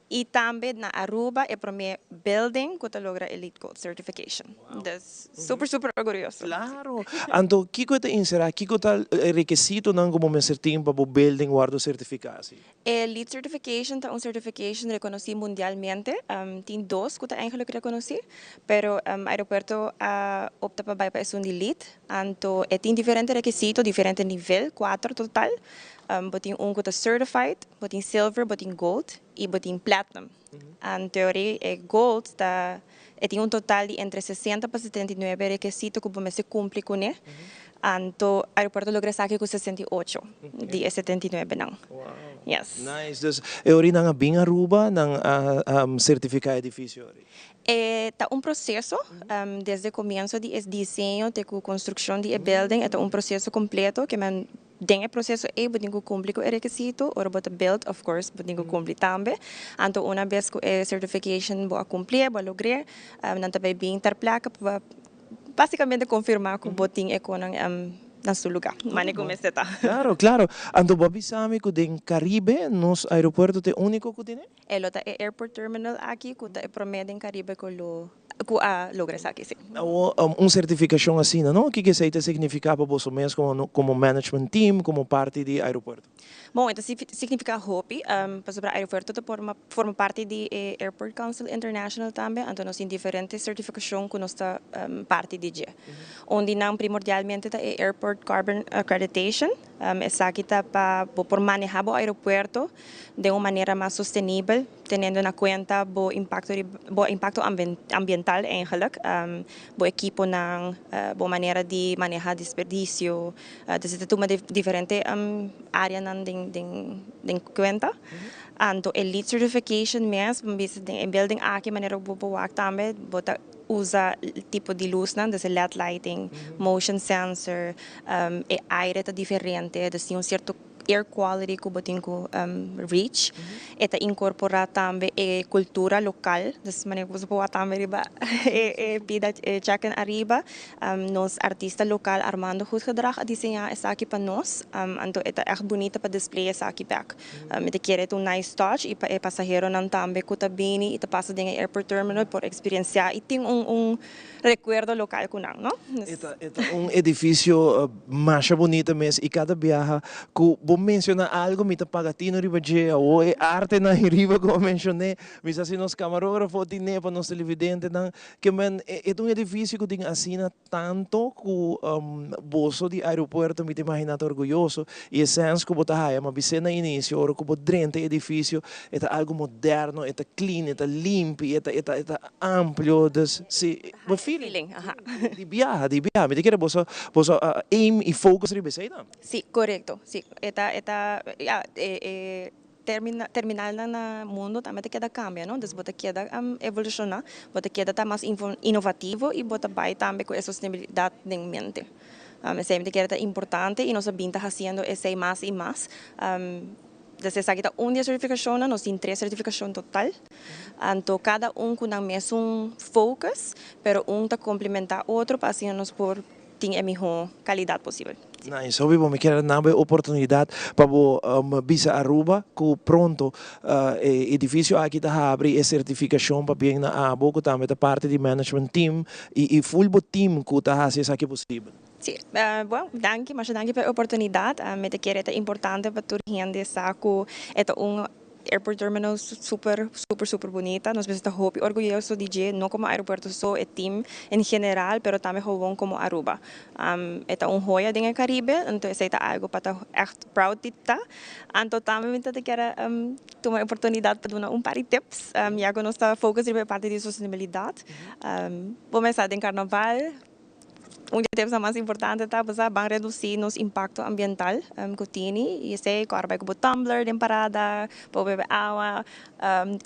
E também na Aruba é o primeiro building que logra o LEED Gold Certification. Wow. Super orgulhoso. Claro. Então, o que você inserir? O que é requisito como me certinho para o building guardo certificado? O LEED Certification é certification reconhecido mundialmente. Tem 2 que eigenlijk reconhecido, pero o aeroporto opta para a de LEED. Então, tem diferentes requisitos, diferentes níveis, 4 total. Botin que certified, botin silver, botin gold e botin platinum. En teoria, gold tem total de entre 60 para 79 requisitos que você cumpre com ele. Então, o aeroporto logra sair com 68 de 79 não. Wow. Yes. Nice. Dus, ori nang bing Aruba nang certificado edifício. Está processo, desde o começo de desenho até a construção de building, é processo completo que tem o processo podem cumprir com o requisito, ou bota build, of course, podem cumprir também. Então, uma vez que a certification boa cumprir, boa lograr, não também bem ter placa para basicamente confirmar que o botinho é com na seu lugar. Mas como está? Claro. Então, Bobby sabe que em Caribe, nos aeroportos é único que tem? É o airport terminal aqui, que é promedio em Caribe com o lograr aqui, sim. Certificação assim, não? O que isso significa para você mesmo como management team, como parte do aeroporto? Bom, então significa HOPI, para sobre aeroporto forma parte do Airport Council International também, então nós temos diferentes certificações que nós está parte de dia. Onde não primordialmente é Airport Carbon Accreditation, essa aqui está para por manejar o aeroporto de uma maneira mais sustentável, tendo na conta o impacto ambiental eigenlijk, o equipo na boa maneira de manejar desperdício, então uma diferente área den conta. Então, Elite Certification mesmo, em building aqui maneira boa também, bota usa tipo de luz, né? Então, LED lighting, motion sensor, e aire tá diferente, então certo air quality que botin ko reach, eta incorporar também a cultura local, das maneira que você pode também riba, pida checken arriba, nos artista local Armando Goedgedrag a desenhar essa aqui para nós, então eta echt bonita para display essa aqui back. Mete querer um nice touch e para passageiro não também que tá bem e tá passa dentro do airport terminal por experienciar e tem recuerdo local com não, Eta edifício mais bonito mesmo e cada viaja que menciona algo, me pagatino riba je, ou arte na riba como mencionei, mas assim nos camarógrafos tinha para nos televidentes, que man é edifício que tem assina tanto que bolso de aeroporto me imagina orgulhoso e senso que bota haia, mas bise na início, ora que bota drente edifício, é algo moderno, é clean, é limpo, é amplo, dus se feeling, de viaja, me te quer boso aim e focus riba sei não? Sí, correcto, sí, terminal na mundo também te queda cambia, não? Então, bota queda evolucionar, bota queda tá mais inovativo e bota vai também com a sustentabilidade em mente. Sempre que é importante e nós vinta fazendo esse mais e mais. Desde essa aqui uma certificação, nós temos 3 certificações total. Então, cada com o mesmo focus, pero está complementar outro para assim nós por ter a melhor qualidade possível. Nice, so me quer dar uma oportunidade para visa Aruba, que pronto edifício aqui está abre a certificação para bem na abo, que também é parte do management team e full team que está fazendo isso aqui possível. Sim, bom, danke, mas danke pela oportunidade. Me te quer é importante para toda gente saco é airport terminal super bonita. Nós estamos muito orgulhosos de não como aeroporto só é team em geral, pero também como Aruba. É joia do Caribe, então é algo para estar echt proud de estar. Então também te quero ter uma oportunidade para dar par de tips. Já que nós estamos focados na parte de sustentabilidade. Começar em Carnaval. Tip mais importante tá para reduzir nos impacto ambiental que tem e sei que arbei com tumbler de parada, para beber água,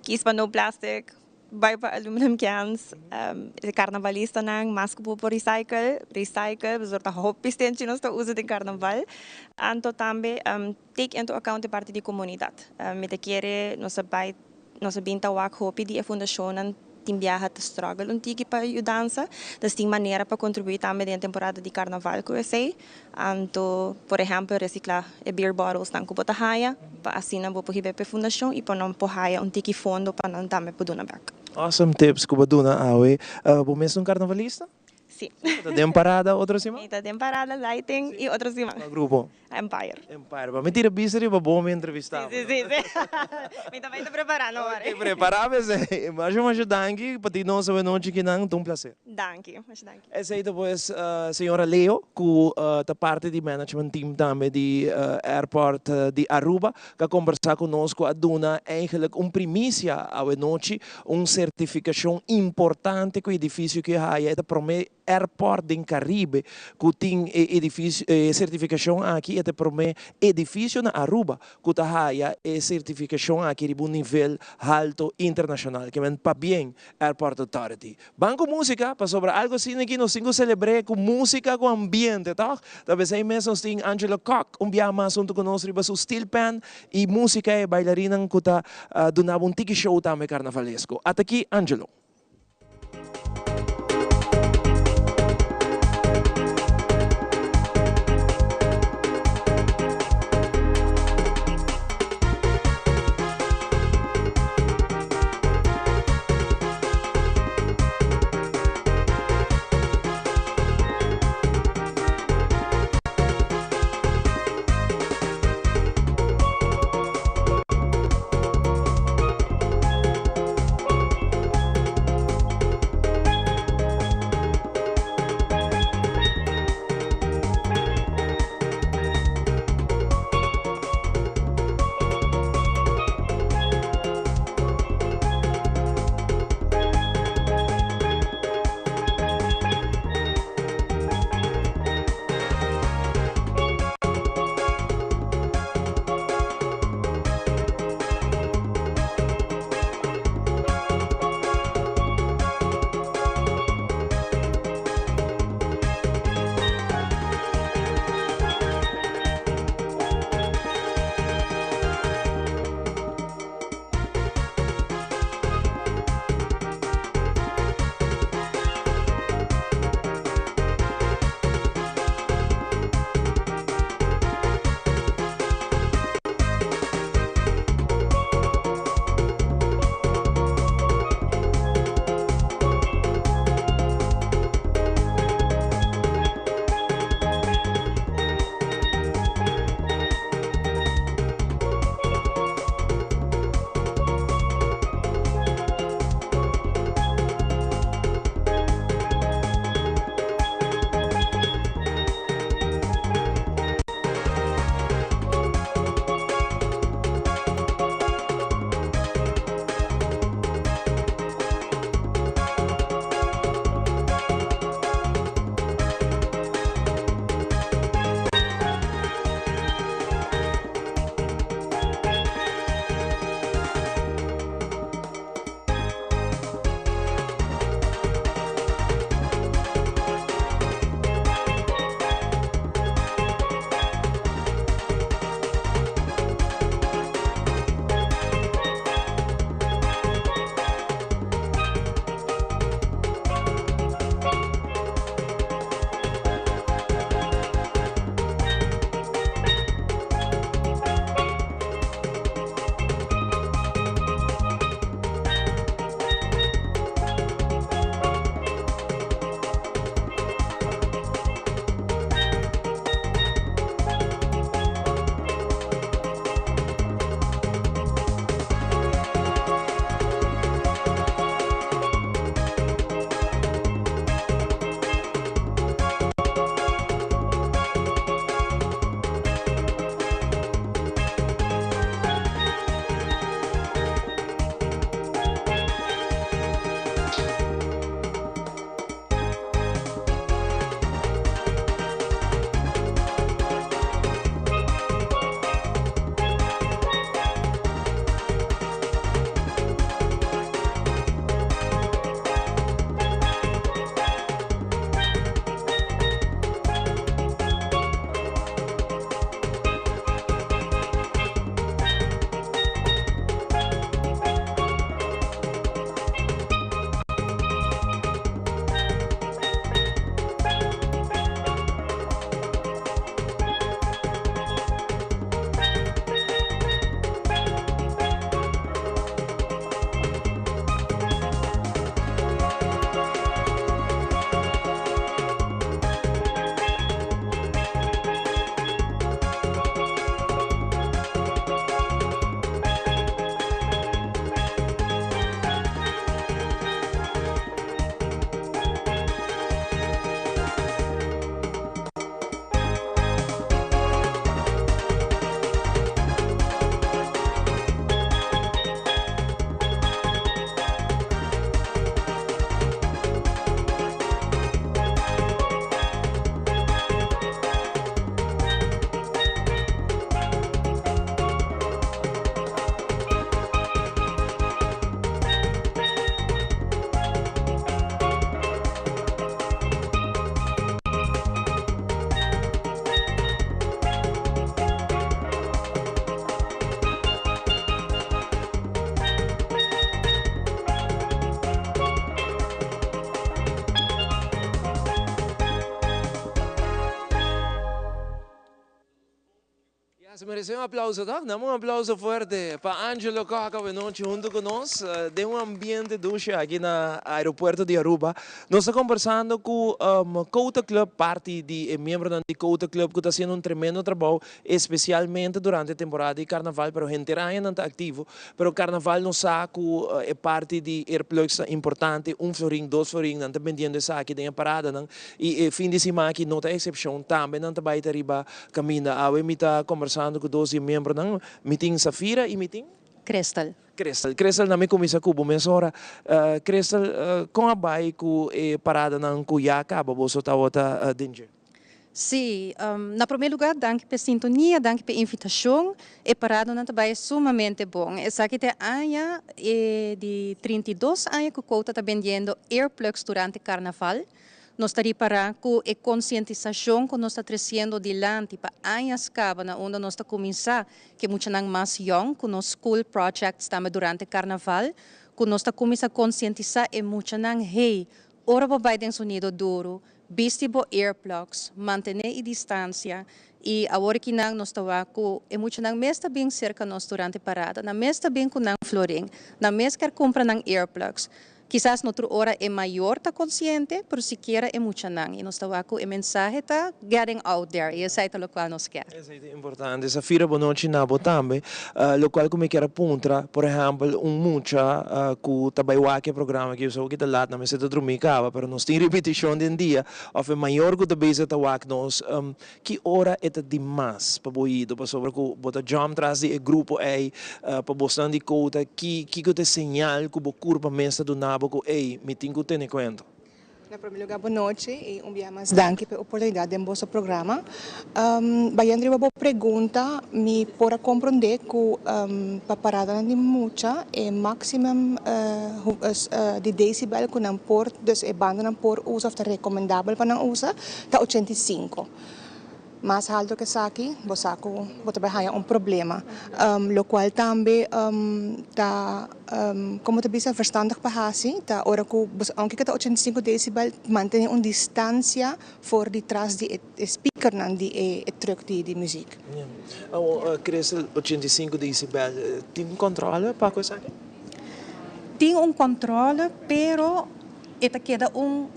quis para no plástico, vai para aluminum cans, carnavalista nang mas que por recycle, besorta hobbies tem que nós usa de carnaval, anto também take into account parte de comunidade, me te querer nós binta wak hobby de fundação tem viaja te struggle tiki para ajudança, das tem maneira para contribuir também na temporada de carnaval que eu sei, então, por exemplo, reciclar beer bottles na kubota haya, para assim não vou poder para fundação e para não poder tiki fundo para não também poder na back. Awesome tips que baduna awe, vou mesmo carnavalista? Sim. Temporada outra semana? Temporada lighting e outra semana. Grupo. Empire. Para me tira biseri para bom me entrevistar. Sim. Me também estou preparando agora. Preparava se, mas eu acho danke para ti não saber noite que não, um prazer. Danke. Essa aí depois senhora Leo, que é parte do management team também de airport de Aruba, que conversar conosco a dona eigenlijk primícia a noite, certificação importante que o edifício que é para airport em Caribe, que tem edifício certificação aqui é para edifício na Aruba, que tem certificação aqui de nível alto internacional, que é para bem Airport Authority. Banco música, para sobre algo assim aqui, nós temos que celebrar com música, com ambiente, tá? Talvez aí mesmo nós temos Angela Koch, dia mais junto com nós, riba steel band e música e bailarina que está donando tiki show também carnavalesco. Até aqui, Angelo. Se merece un aplauso, ¿no? Damos un aplauso fuerte para Angelo Coca Benoche junto con nosotros de un ambiente dulce aquí en el aeropuerto de Aruba. Nos está conversando con Kouta Club, parte de miembro del Kouta Club, que está haciendo un tremendo trabajo, especialmente durante la temporada de carnaval, pero gente raya no está activo, pero carnaval no saco é parte de Airplugs importante, florim, 2 florim, não está vendendo essa aqui dentro parada, não? E fim de semana aqui não tem exceção, também não está baita riba caminha, a me está conversando com 12 membros ng meeting Safira e meeting Crystal. Crystal na me começa com o mensora Crystal com a bai com parada ng Cuyaka baboso tawata danger. Sim, na primeiro lugar, danke pela sintonia, danke pela invitação. E parado não também é sumamente bom. Essa aqui tem anya de 32 anos que o Kouta está vendendo Airplugs durante o carnaval. Nós estamos para com a conscientização que nós estamos trazendo adiante para anos acaba na onde nós estamos começar que muito mais young com nos school projects também durante o carnaval, que nós estamos começar a conscientizar e muito hey, ora vai ter sonido duro, vestibo earplugs, manter a distância e agora que nós estamos com e muito mesta bem cerca nós durante a parada, na mesta bem com nang florim, na mesta quer comprar nang earplugs. Quizás noutra hora é maior, está consciente, pero siquiera é muito não. E nós estamos com o mensagem está getting out there. E esse é o qual nós queremos. Isso é importante. Essa feira boa noite na também, o qual como quer apontar, por exemplo, mucha que trabalha aqui programa que eu sou que está lá na mesa de dormir cava, pero nós temos repetição de dia, ou é maior que o base está aqui nós, que hora é demais para boido, para sobre que bota jump atrás de grupo aí, para botar de conta que te señal que o curva mesa do nabo que me tenho que ter em conta. Na primeiro lugar, boa noite e dia mais danke pela oportunidade de vosso programa. Baiandri uma boa pergunta, me para compreender que para parada de muita é maximum de decibel que não por, dus é banda não por usa, ou recomendável para não usar, tá 85. Mais alto que essa aqui, você vai ter problema. O qual também tá como também é verstandig para assim, tá hora que aunque que tá 85 decibel, mantém uma distância por detrás de speaker não de truck de música. Cresce 85 decibel, tem controle para coisa aqui? Tem controle, pero esta queda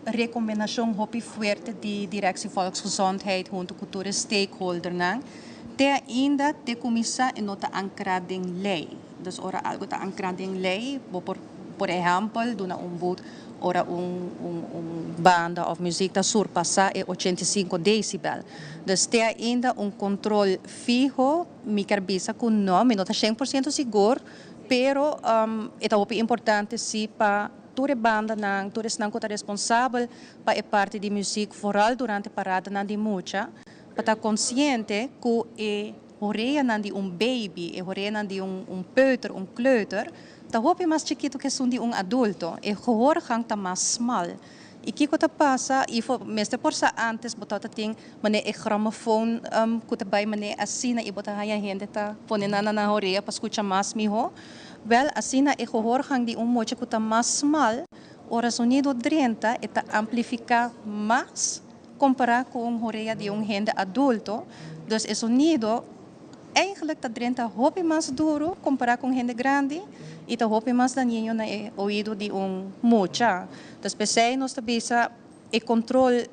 recomendação muito forte de Direção Volksgezondheid junto com todos os stakeholders, até ainda te começar a nota ancrada em lei. Então, ora algo está ancrado em lei, por exemplo, dona boot, ora banda ou música surpassa é 85 decibel. Então, tem ainda controle fijo, me carbiça com nome, não está 100% seguro, pero é muito importante se para toda banda não, todos não está responsável para a parte de música foral durante a parada não de muita, para estar consciente que é horeia não de baby, é horeia não de peuter, kleuter, tá hope mais chiquito que são de adulto, é horror hang tá mais small. E que coisa passa, e mesmo por sa antes, botata tem mané gramofone, que também mané assina e botata a gente tá ponendo na horeia para escutar mais miho. Well, assim é horror hang de mocha que tá mais small, ora sonido 30 está amplificar mais comparado com horeia de gente adulto, então o sonido eigenlijk está 30 hope mais duro comparado com gente grande e está hope mais daninho na ouvido de mocha. Então, especialmente nós tabisa e controle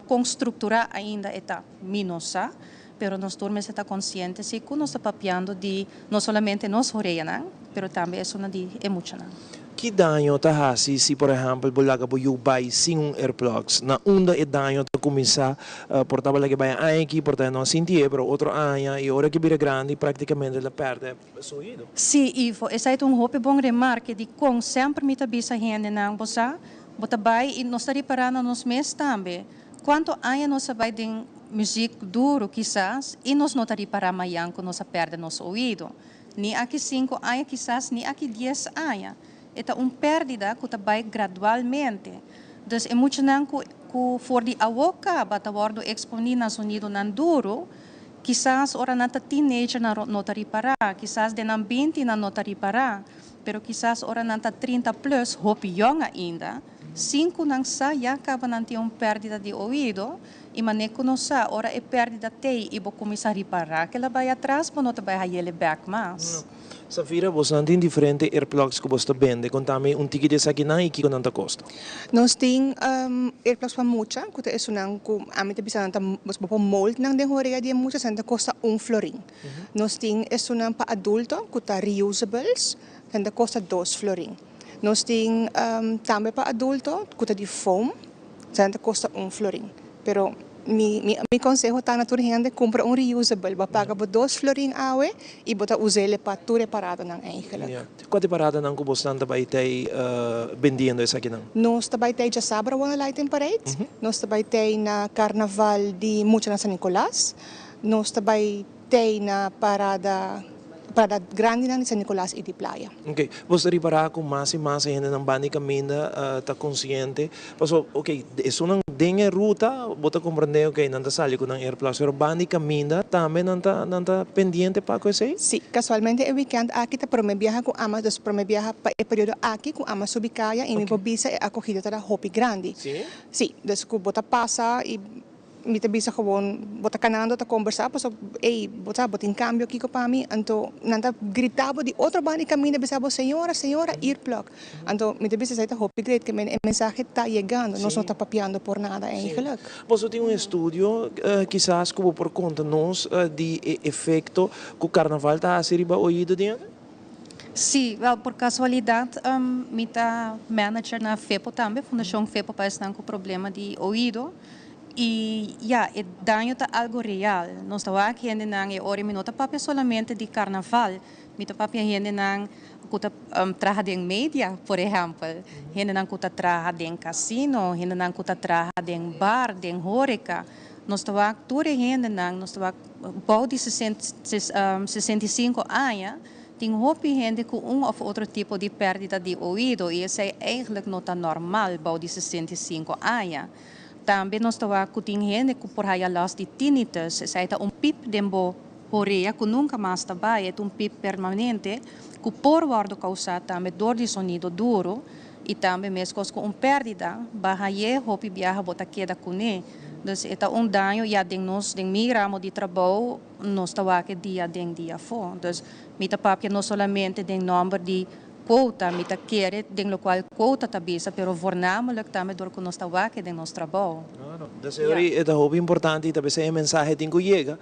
com estrutura ainda está minosa. Pero nós turmes está consciente se que nós está papiando de não somente nós oreia, pero também é uma de emocional. Que dano tá se por exemplo, bolaga bo you buy sem earplugs, na onda é dano tá começar por tabela que vai aqui, por não sentir, pero outro ano e hora que vira grande praticamente ela perde o ouvido. Sim, Ivo, essa é hope bom remarque de com sempre me tabisa gente não bosa, bota vai e nós está reparando nos meses também. Quanto ano nós vai de música duro, quizás, e nós não estamos para amanhã que nós perdemos nosso ouvido. Nem aqui 5 anos, quizás, nem aqui 10 anos. É uma perda que vai gradualmente. Então, é muito não que for de avoca, bata wordo exponível no sonido não duro, quizás, ora nata teenager não está para, quizás, de não 20 não está para, pero quizás, ora nata 30 plus, hope young ainda, 5 nang sa ya acaba não ter perda de ouvido e maneco não sa ora é perda tei e vou começar a reparar que ela vai atrás para não vai ele back mas. Safira, você não tem diferente earplugs que você vende, contame um ticket de aqui não e que quanto custa? Nós tem earplugs para mucha, que é sunang ku amit bisa nanta mas po mold nang den horeia de mucha santa costa florin. Nós tem é sunang para adulto, que tá reusables, santa costa 2 florin. Nós tem também para adulto, que tá de foam, santa costa 1 florin. Pero mi consejo está na tua gente compra reusable, vai pagar por 2 florin awe e bota usele para tu reparado nang eigenlijk. Quanto parada nang kubos nang tabay tay vendiendo essa aqui não? Nós tabay tay já sabra wana lighting parade. Nós tabay tay na carnaval de Mucha na San Nicolas. Nós tabay tay na parada grande na San Nicolas e de Playa. Ok, você reparar com mais e mais gente não bani caminha tá consciente. Paso, ok, isso não dengue ruta, bota compreender ok, não tá sali com ang airplus, pero bani caminha também não tá pendiente para coisa aí? Sim, casualmente é weekend aqui tá para me viajar com ama, dos para me viajar para o período aqui com ama subicaya e me bobisa é acolhida da Hopi Grande. Sim? Sim, des ko bota passa e mi bisa gewoon bota kanando ta conversar paso bota em cambio aqui com para mim então nanta gritava de outra bani caminha bisa senhora earplug então mi bisa sair Hopi great que men mensagem tá chegando nós não tá papiando por nada eigenlijk. Você tem estudo quizás como por conta nós de efeito que o carnaval tá a ser ouído dentro? Sim, well, por casualidade, minha manager na FEPO também, Fundação FEPO, parece que com problema de ouvido. E o dano está algo real. Nós estamos aqui ainda não é hora minuto papel solamente de carnaval. Mita papel ainda não kuta trabalha em mídia, por exemplo. Ainda não kuta trabalha em cassino, ainda não kuta trabalha em bar, em horeca. Nós estamos aqui ainda não, nós estamos bom de 65 anos. Tem hopi gente com ou outro tipo de perda de ouvido e isso é eigenlijk não normal, bom de 65 anos. Também nós estamos com gente que por aí last de tinnitus, isso é pip dembo horeia que nunca mais está é pip permanente que por wardo causa também dor de sonido duro e também mesmo com perda, bahaye hopi viaja bota queda com ele. Então, dano já tem nós, tem migramos de trabalho, nós estamos aqui dia fora. Então, mita papia não somente tem número de quota, mita quer, tem o qual quota tabisa, pero voornamelijk também dor que nós estamos aqui tem nosso trabalho. Claro, é muito importante, também se a mensagem tem que chegar,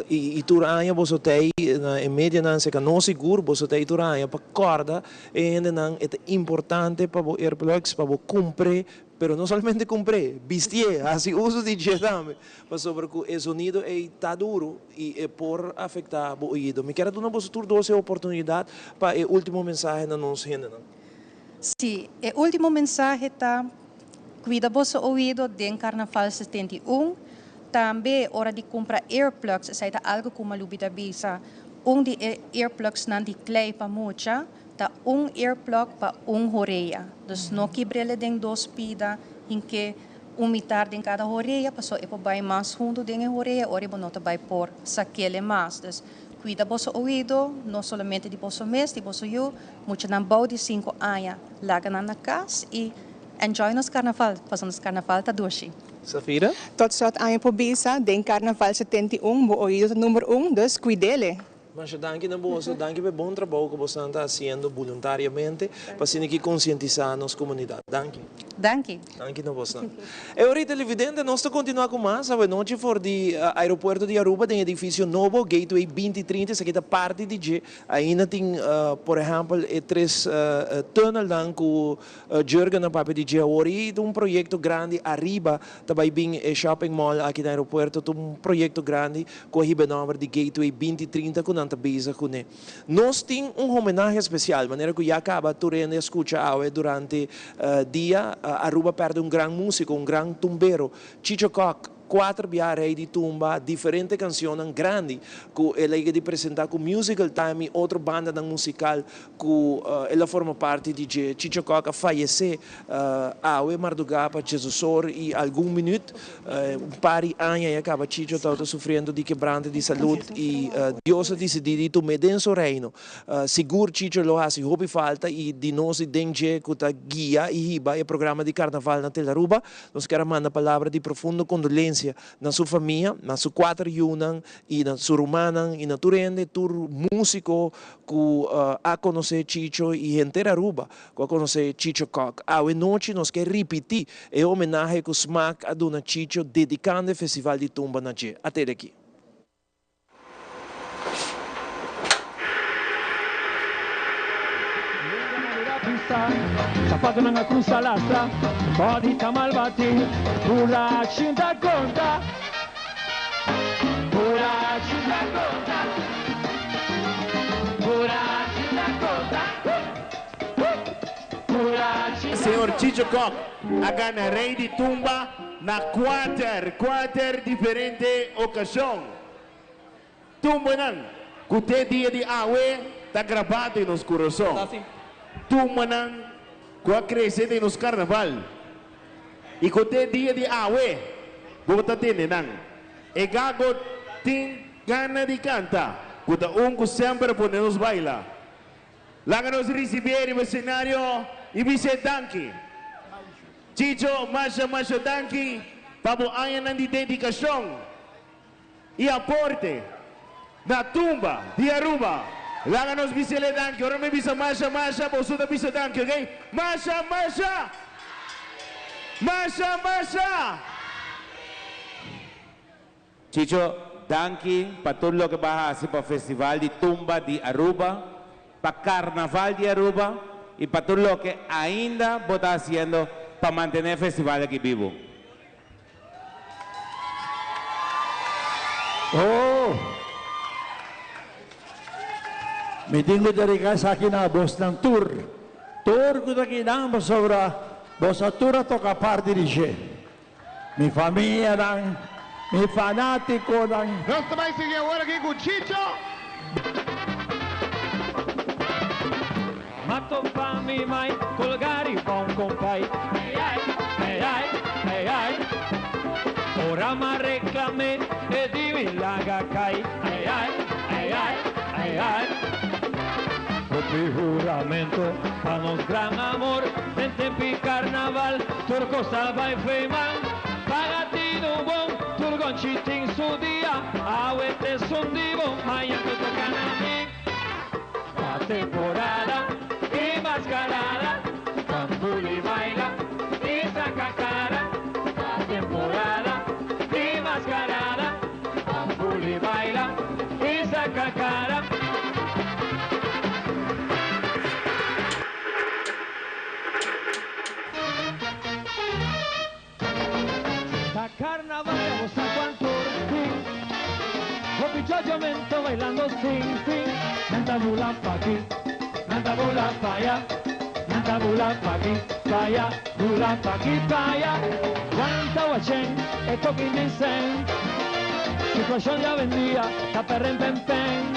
e turanya você tem, em média não se não seguro, você tem turanya para corda, e ainda não é importante para o earplugs, para o cumprir. Pero no solamente compré, vestir, así uso de também, mas sobre que o sonido está duro e é por afetar o ouvido. Me quero dar uma doce oportunidade para o último mensagem na nossa gente. Sim, o último mensagem está cuida vosso ouvido de Carnaval 71. Também hora de comprar earplugs, isso é algo como a lubida bisa. De earplugs não de clay para mucha. Earplug para horeia. Dus não quebrele den 2 pida em que metade em cada horeia, passou e vai mais junto den horeia, ora não vai por saquele mais. Dus cuida vosso ouvido, não somente de vosso mês, de vosso eu, muito não bom de 5 anos, laga na casa e enjoy nos carnaval, passando nos carnaval tá doce. Safira? Tot slot aan je pobisa, den carnaval 71, bo ouvido número 1, dus cuidele. Mas danke na bolsa, danke pelo bom trabalho que você está fazendo voluntariamente para que conscientizar a nossa comunidade. Danke. Danke. Danke na bolsa. E ora televidente, nós estamos continuando com mais a noite for de aeroporto de Aruba, tem edifício novo, Gateway 2030, essa aqui é parte de G. Ainda tem, por exemplo, 3 tunnel dan com Jurgen na parte de G. Ori, projeto grande arriba, também bem shopping mall aqui no aeroporto, projeto grande com o nome de Gateway 2030 com nanta bisa com ele. Nós temos homenagem especial, maneira que já acaba turendo escuta durante dia Aruba perde grande músico, grande tumbero, Chicho Koch, 4 via rei di tumba, differenti canzoni grandi, che ela iga di presentare con musical time, outra banda dan musical, que ela forma parte de Chicho Coca falleceu awe Mardugapa, Jesus e algum minuto, pari anos e acaba Chicho estava sofrendo de quebrante de saúde e Deus decidiu meter em seu reino. Seguro Chicho lo hace hobby falta e de nós dengue que tá guia e riba e programa de carnaval na Telaruba, nós queremos mandar palavra de profunda condolência na sua família, na sua 4 yunan e na sua romana e na turende tur músico que a conhecer Chicho e inteira Aruba, que a conhecer Chicho Cock. A noite nós queremos repetir e homenagem que o Smack a dona Chicho dedicando o Festival de Tumba na G. Até daqui. Sapato nanga cruza lastra, body tamalbati, pura cinta conta, pura cinta conta, pura cinta conta, pura cinta. Senhor Chicho Cock, a gana rei de tumba na quatro diferente ocasião. Tumba nan, que dia de awe, tá gravado em nos coração. Tumba nan, que acrescenta nos carnaval. E que dia de awe, bota tene nan. E gago tem gana de canta, que sempre podemos bailar. Lá que nos receber no cenário, e vice danki. Chicho, masha danki, pabuayan ng dedicação e aporte na tumba de Aruba. Lá que nos vice danki, ora me visa masha, bosuda vice danki, ok? Masha. Chicho, danki para tudo lo que vas a hacer para el Festival de Tumba de Aruba, para Carnaval de Aruba y para todo lo que ainda vos estás haciendo para mantener el festival aquí vivo. Oh! May tingko dari ka sa akin na boss ng tour. Tour ko na kinang sobra. Boss a tour ato ka parte di siya. Mi famiglia ng, mi fanatico ng... Nós também seguimos agora aqui com o Chicho. Matto fammi mai colgare con compay. Ai. Ora ma reclame e divi laga kai. Ai. Proprio juramento a nos gran amor en tempi carnaval turco salva e feiman pagatino bon turgon chitin su dia awete son divo mayanto tocan a mí la temporada y mascarada Campuli baila y saca cara la temporada y mascarada Campuli baila y saca cara. La carnaval vamos a cuanto fin, copichachamente bailando sin fin. Nanta bulan pa' aquí, nanta bulan pa' allá, nanta bulan pa' aquí, pa' allá, bulan pa' aquí, pa' allá. Guanta guachén, esto que dicen, situación ya vendía, la perra en pen.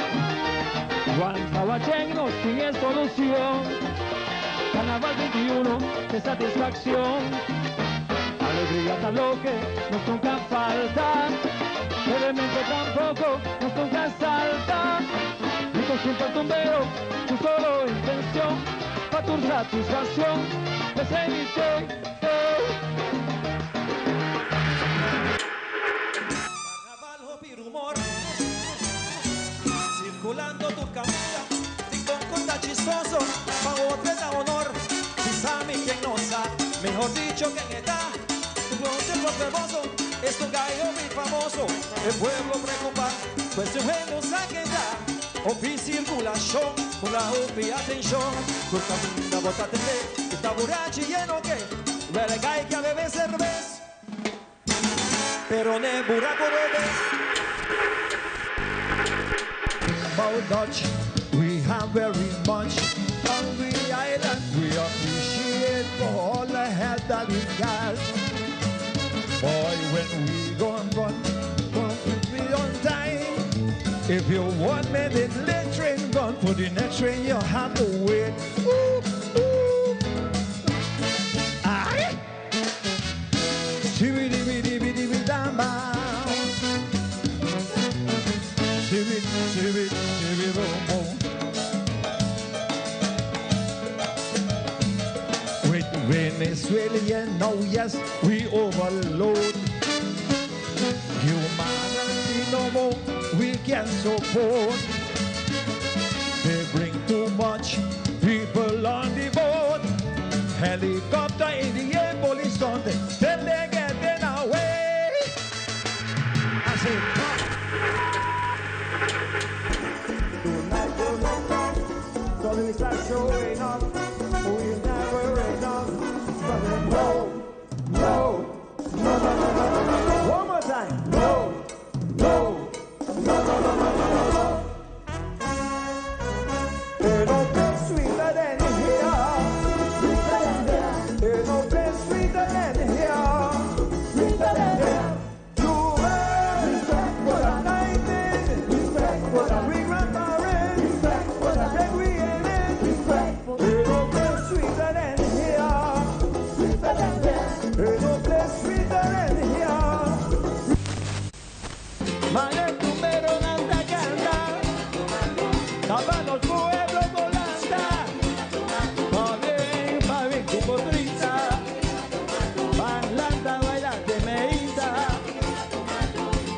Guanta guachén no tiene solución, carnaval 21 de satisfacción. Alegría tan lo que nos nunca falta, brevemente tampoco nos nunca salta. Ni consulta el tumbero, tu solo intención, pa' tu satisfacción, de seguirte. Carnaval, hopi, rumor, circulando tu camisa, TikTok está chistoso, pa' otra da honor, si sabe quien no sabe, mejor dicho quien está. Fervoso, es un gallo muy famoso, el pueblo preocupa, pues su no sabe da. Opi circulación, una opi atención, tu camino bota tende, está borracho y lleno que, vele gallo que a beber cerveza, pero ne buraco bebes. About Dutch, we have very much on the island, we appreciate for all the help that we got. Boy, when we gone run, come with me on time. If you want me, then let train run. For the next train, you have to wait. Ooh, ooh. Aye. Shibidi-bidi-bidi-bidi-damba. Shibidi-shibidi-shibidi-boom-boom. With Venezuela, now yes, we overload. Humanity no more, we can support. They bring too much people on the boat. Helicopter in the air, police on them, then they get in our way. I say, tonight, suddenly start showing up. We'll never enough. No, no, no, no, no, no, no, no. One more time. No, no, no, no, no, no, no, no, no. Ain't no place sweeter than here. Ain't no place sweeter than here. Sweeter than here. Cuba, what a night is. What a big grandparents. What a day we ain't in. Ain't no place sweeter than here. Sweeter than here. Ain't no place sweeter than here. Maya Tumbero Nanda canta, tapa los pueblos volanta, pa' bien, como trista, bailanta, bailante, meita,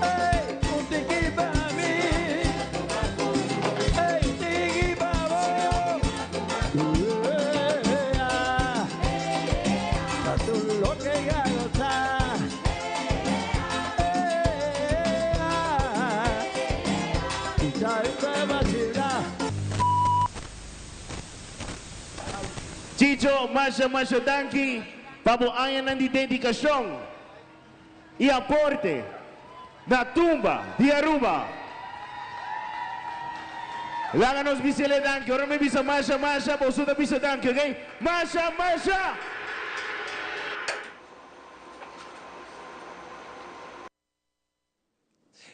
ey, un tiki pa' mí, ey, tiki pa' vos, pa' tú lo que ya gozar. Chicho, Masha, Danky, pabuayan ng identifikasyon e aporte na tumba de Aruba. Láganos bisele Danky, ahora me bisa Masha, vosotros bisa Danky, okay? Masha!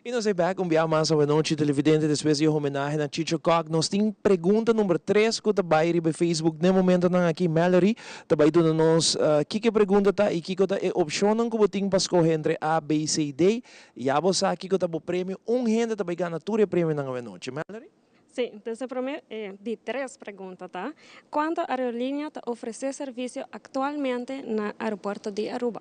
E nós é back, mais uma noite televidente, depois de homenagem a Chicho Cog. Nós temos pergunta número 3 que está aí no Facebook. No momento, não aqui, Mallory, está aí dando nós, que pergunta está e que é opção que você tem para escolher entre A, B, C e D. E a você aqui que está o prêmio, gente está aí ganhando tudo o prêmio na noite. Mallory? Sim, dessa primeira de 3 perguntas, tá? Quanto aerolínea está oferecendo serviço atualmente no aeroporto de Aruba?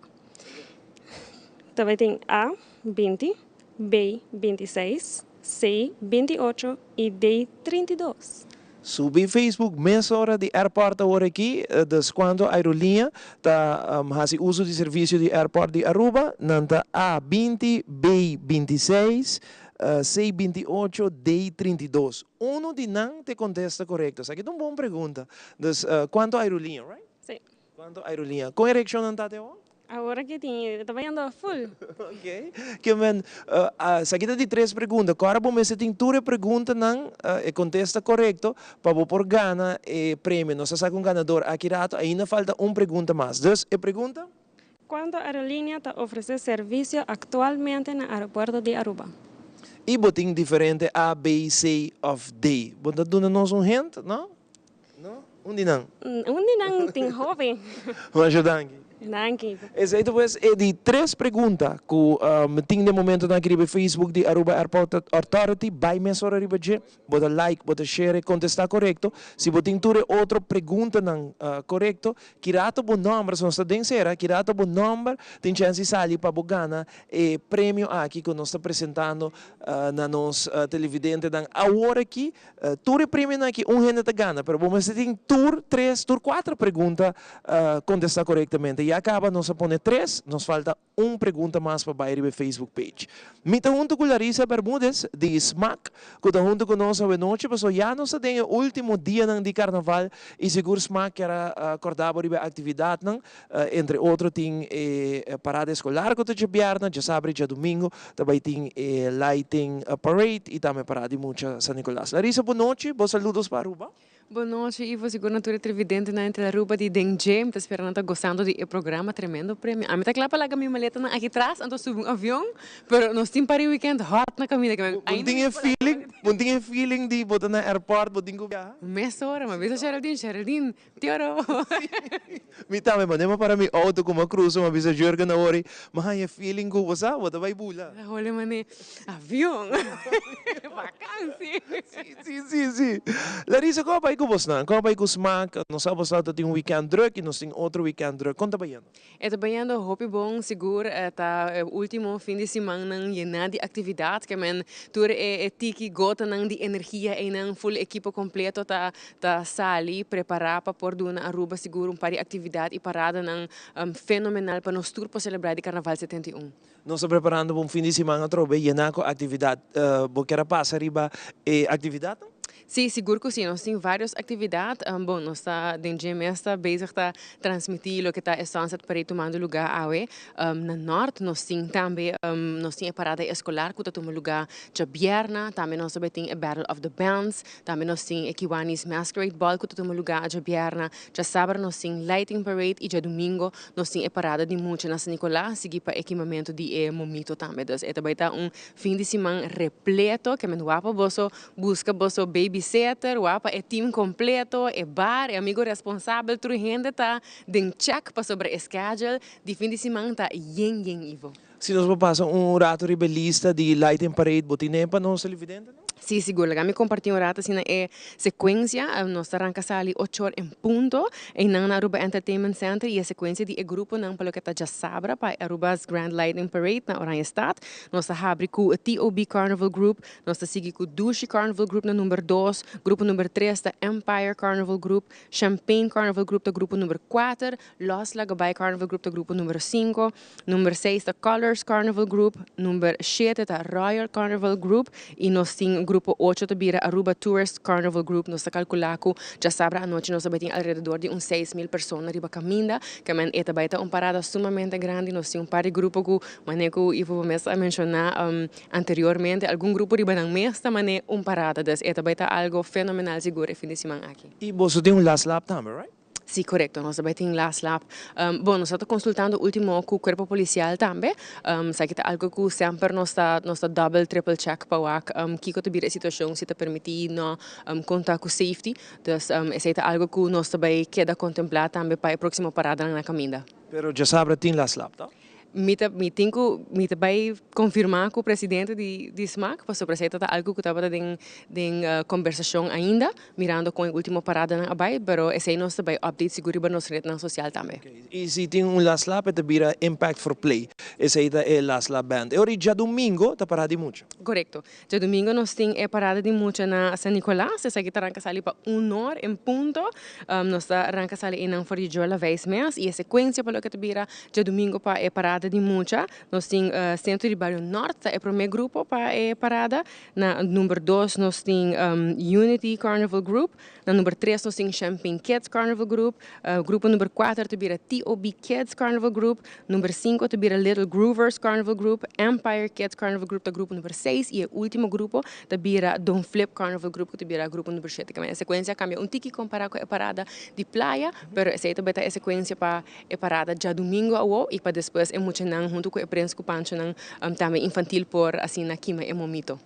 Também tem A, 20. B, 26, C, 28 e D, 32. Subi Facebook, meia hora de aeroporto agora aqui, das quando a aerolínea está fazendo uso de serviço de aeroporto de Aruba, nanta A20, B26, C28, D32. Uno de não te contesta correto. Essa aqui é uma boa pergunta. Das, quanto a aerolínea, right? Sim. Quanto a aerolínea? Com ereção não está até agora? Agora que tem, está vendo full. Ok. Que men, essa aqui de 3 perguntas. Agora você tem toda pergunta não e contesta correto para você por ganhar e prêmio. Nós sabe um ganador aqui rato. Ainda falta uma pergunta mais. Então, a pergunta? Quanto a aerolínea está oferecendo serviço atualmente no aeroporto de Aruba? E botem diferente A, B, C of D. Você dá nos hint, não? Não? Onde não? Onde não tem jovem. Vamos ajudar aqui. Danke. Exato, pues, é de 3 perguntas que tem de momento na Facebook de Aruba Airport Authority. Vai mesmo hora riba je, bota like, bota share, contestar correto. Se você tem outra pergunta não correto, kirato bom número, se nós está dentro será, kirato bom número, tem chance de sair para ganhar e prêmio aqui que nós está apresentando na nos televidente dan agora aqui, tour prêmio aqui, gente está ganha, pero você tem tour 4 perguntas contestar corretamente. E acaba, nós põe 3, nos falta uma pergunta mais para baixo no Facebook page. Mita junto com Larissa Bermúdez, de SMAC, que está junto com nós hoje noite, porque já nós temos o último dia de carnaval, e seguro SMAC que era acordado a atividade, entre outros tem parada escolar que está viernes, já sabe, já domingo, também tem lighting parade, e também parada de muita San Nicolás. Larissa, boa noite, bons saludos para Aruba. Boa noite, Ivo. Seguro natura televidente na Aruba de Deng Jem. Estou esperando, estou gostando do programa, tremendo prêmio. A mim está claro para minha maleta aqui atrás, então subo um avião, mas nós temos para o weekend hot na caminho. Bunting é feeling de botar na airport, bunting ko biya. Meia hora, mas veja Geraldine, teoro. Mi tama man, nema para mi auto kuma cruzo, ma bisa Jurgen na ori, mahaya feeling ko wasa, wata bay bula. Olha, mane, avião. Vacância. Sim. Larissa, qual vai com você? Qual vai com o smack? Nós sabemos que tem um weekend druk e nós tem outro weekend druk. Conta bem. Estou bem, hope bom, seguro, tá último fim de semana de atividade, que men tur tiki gota nang de energia e nang full equipo completo tá sali preparar para por na Aruba seguro par de atividade e parada nang fenomenal para nós tour para celebrar de Carnaval 71. Nós estamos preparando para um fim de semana trobe e na atividade, boqueira passa riba e atividade? Sim, seguro que sim. Nós temos várias atividades. Bom, nós está dentro de mesta bezig a transmitir o que está Sunset para ir tomando lugar awe. Na norte nós temos também nós temos a parada escolar que está tomando lugar de Bierna. Também nós temos a Battle of the Bands. Também nós temos a Kiwanis Masquerade Ball que está tomando lugar de Bierna. De sábado nós temos Lighting Parade e de domingo nós temos a parada de Mucha na San Nicolás, seguir para equipamento de Momito também. Então, é também um fim de semana repleto que me guapa bosso busca bosso babysitter, wapa é time completo, é bar, é amigo responsável, tudo rende tá den check para sobre schedule de fim de semana tá yen Ivo. Se nós passar rato rebelista de Lighting Parade, botine para nós televidente? Sim, seguro. Eu me compartilho um rato assim na sequência, nós arranca ali 8 horas em ponto, e na Aruba Entertainment Center, e a sequência de grupo não pelo que está já sabra para Aruba's Grand Lighting Parade na Oranha Stad. Nós abre com o TOB Carnival Group, nós seguimos com o Dushi Carnival Group na número 2, grupo número 3 da Empire Carnival Group, Champagne Carnival Group da grupo número 4, Los Lagabay Carnival Group da grupo número 5, número 6 da Colors Carnival Group, número 7 da Royal Carnival Group, e nós temos grupo 8 tabira Aruba Tourist Carnival Group. Nós calculamos já sabra a noite nós temos alrededor de 6,000 pessoas riba caminda, que men é também uma parada sumamente grande. Nós temos par de grupo que maneco e vou começar a mencionar anteriormente algum grupo riba nang mês também parada das é também algo fenomenal seguro fim de semana aqui. E você tem last lap também, right? Sim, correto. Nós também temos last lap. Bom, nós estamos consultando o último com o corpo policial também. Sei que é algo que sempre nós está double, triple check para o que a situação se está permitindo contar com safety. Então, é algo que nós também queda contemplar também para a próxima parada na caminho. Pero já sabe tem last lap, tá? Me vai confirmar com o presidente de SMAC, para sobre essa algo que estava em conversação ainda, mirando com a última parada na Abai, mas esse nós também update seguro para nossa rede social também. E se tem last lap, é também Impact for Play, esse é o last lap band. E hoje já domingo está parada de Mucha. Correto. Já domingo nós temos a parada de Mucha na San Nicolás, essa aqui arranca ali para 1 hora em ponto, nós arranca ali em Forjola vez mês e a sequência para o que tabira já domingo para a parada de Mucha. Nós temos centro de Bairro Norte, é o primeiro grupo para a parada. Na número 2 nós temos Unity Carnival Group. Na número 3 nós temos Champagne Kids Carnival Group. Grupo número 4 tabira TOB Kids Carnival Group. Número 5 tabira Little Groovers Carnival Group. Empire Kids Carnival Group, da grupo número 6. E o último grupo tabira Don't Flip Carnival Group, que tabira grupo número 7. A sequência cambia um tique comparado com a parada de praia, mas essa também é a sequência para a parada já domingo e para depois é muito junto com a prensa com pancho também infantil por assim na Kima e Momito.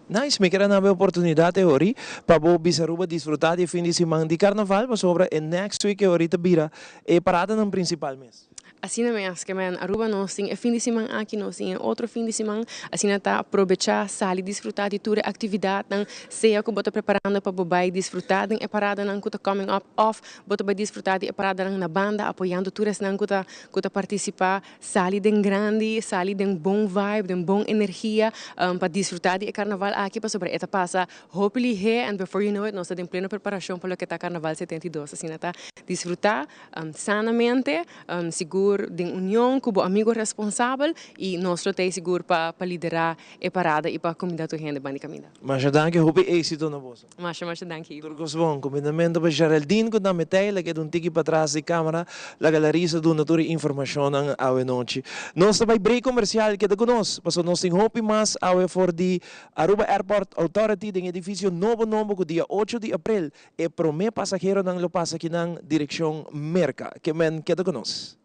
Nice, me quero dar a oportunidade hoje para o Bisaruba desfrutar de fim de semana de carnaval, mas sobre o next week ahorita vira a parada no principal mês. Assim mesmo, que Aruba nós tem fim de semana aqui, nós tem outro fim de semana, assim está aproveitar, sair desfrutar de toda a atividade, seja que bota preparando para bobai desfrutar de parada não que coming up off, bota para desfrutar de parada na banda, apoiando todas não que participar, sair de grande, sair de bom vibe, de bom energia, para desfrutar de carnaval aqui para sobre esta passa, hopefully here and before you know it, nós estamos em plena preparação para o que está carnaval 72, assim está desfrutar sanamente, seguro seguro de união, como amigo responsável e nós temos seguro para liderar a parada e para convidar a gente para caminhar. Mas já danke, hope êxito na voz. Mas danke. Turcos bom, combinamento para Geraldine com da metade, que é um tiki para trás da câmera, a galerista do Natura Informação à noite. Nós também break comercial que é conosco, passou nós tem hope mais ao for de Aruba Airport Authority, em edifício novo que dia 8 de abril, e promete passageiro nang lo passa aqui na direção Merca, que men que é conosco.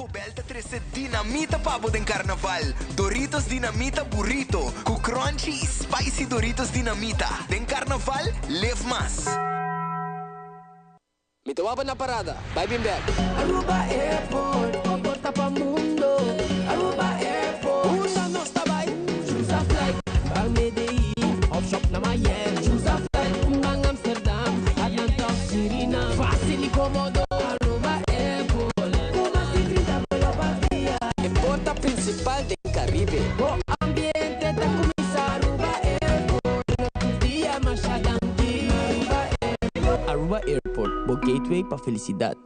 Belta 13 dinamita pavo den carnaval. Doritos dinamita burrito. Cu crunchy e spicy Doritos dinamita. Den carnaval, live más. Me tomaba na parada, vai bem back. Aruba Airport, porta pa mundo. Aruba Airport, Una no está vai. Choose a flight, bang Medellín. Off shop na Miami. Choose a flight, bang Amsterdam. Atlanta, Suriname. Fácil e cómodo. Aruba Airport. Uma ciclista pela partida. É porta principal del Caribe. O ambiente da comisa Aruba Airport. No dia Machadanqui. Aruba Airport, o gateway para felicidade.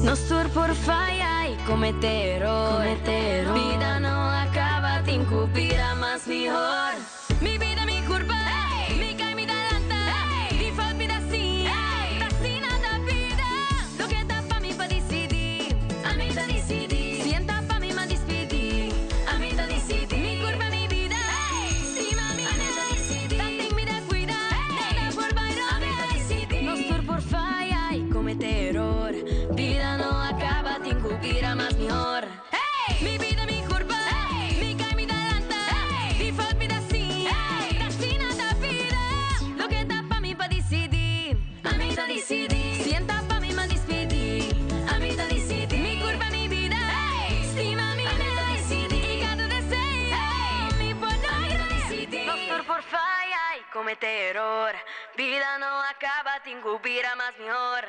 Nos tour por falla y cometer vida no acaba, te incupirá más mejor. Mi vida, mi curva, mi cae, mi talanta, default vida así, así nada vida. Lo que da pa' mí pa' decidir, a mí da decidir. Sienta pa' mí ma' despedir, a mí da decidir. Mi curva, mi vida, estima mi vida, tanto mi da cuida, nada por bailar, a mí da decidir. Nos tour por falla y cometer error, vida no acaba, te incupirá más mejor. Mi vida, mi curva, mi cae, mi talanta, default vida así, así nada vida. Lo que da pa' mí pa' decidir, a mí da decidir. Sienta pa' mí ma' despedir, a mí da decidir. Mi curva, mi vida, estima mi vida, y cada deseo, mi bueno, a mí da decidir. Nos tour por falla y cometer error, vida no acaba, te incupirá más mejor.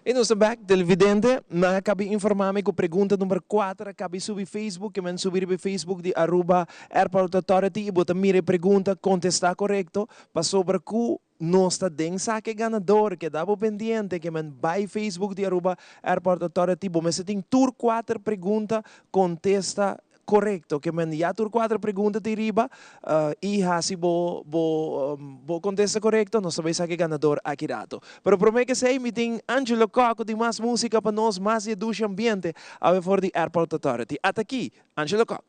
E nós back, televidente, na cabe informar-me com a pergunta número 4, cabe subir Facebook, que men subir para Facebook de Aruba Airport Authority e botar mire pergunta, contestar correto, para sobre que nós está den saque ganador, que dá pendiente, que men vai Facebook de Aruba Airport Authority, bom, mas tem tour 4 pergunta, contesta correcto, que men já tur 4 perguntas de riba e se bo contesta correcto, nós sabemos que ganador aqui rato. Pero prometo que sei, me tem Angelo Coco de mais música para nós, mais eduz ambiente, ao for de Airport Authority. Até aqui, Angelo Coco.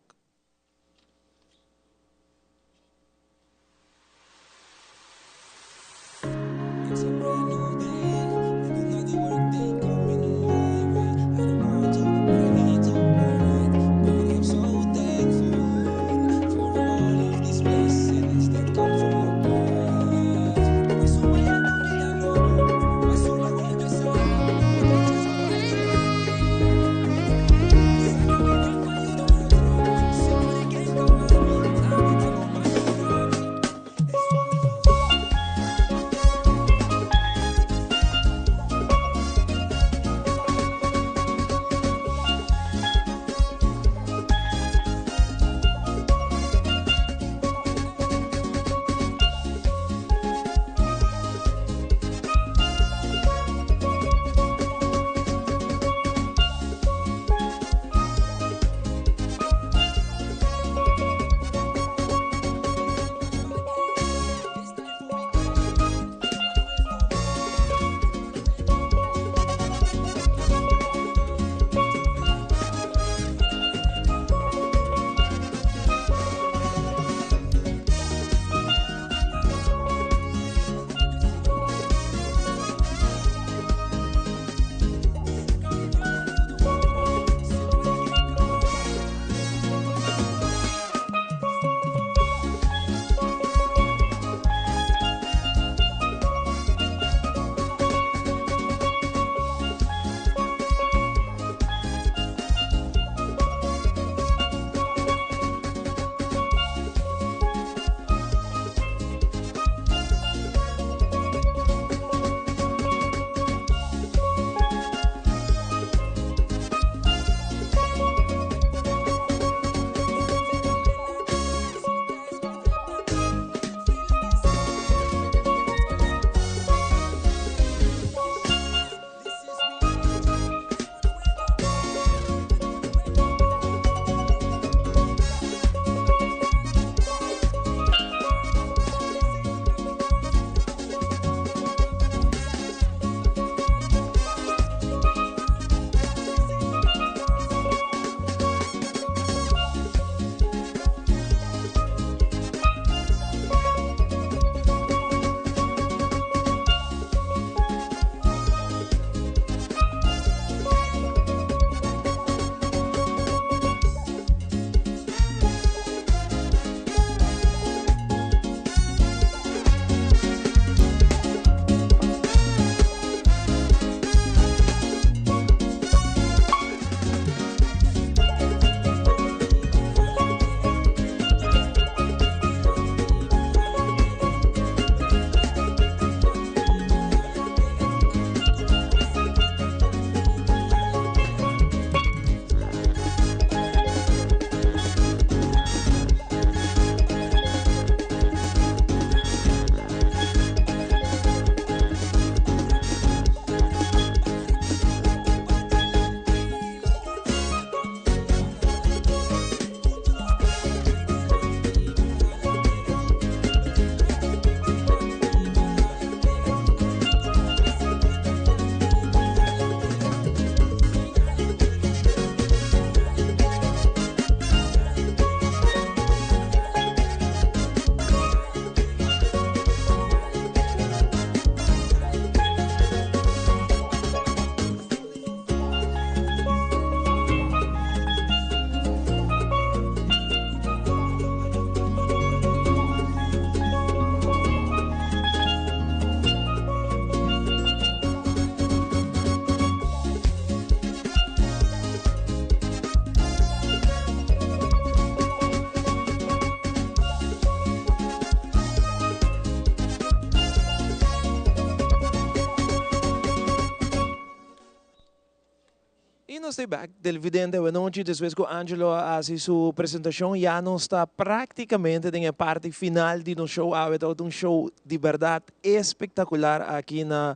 Y no estoy back, televidente, buenas noches. Después que Angelo hace su presentación, ya no está prácticamente en la parte final de nuestro show. Ha habido un show de verdad espectacular aquí en el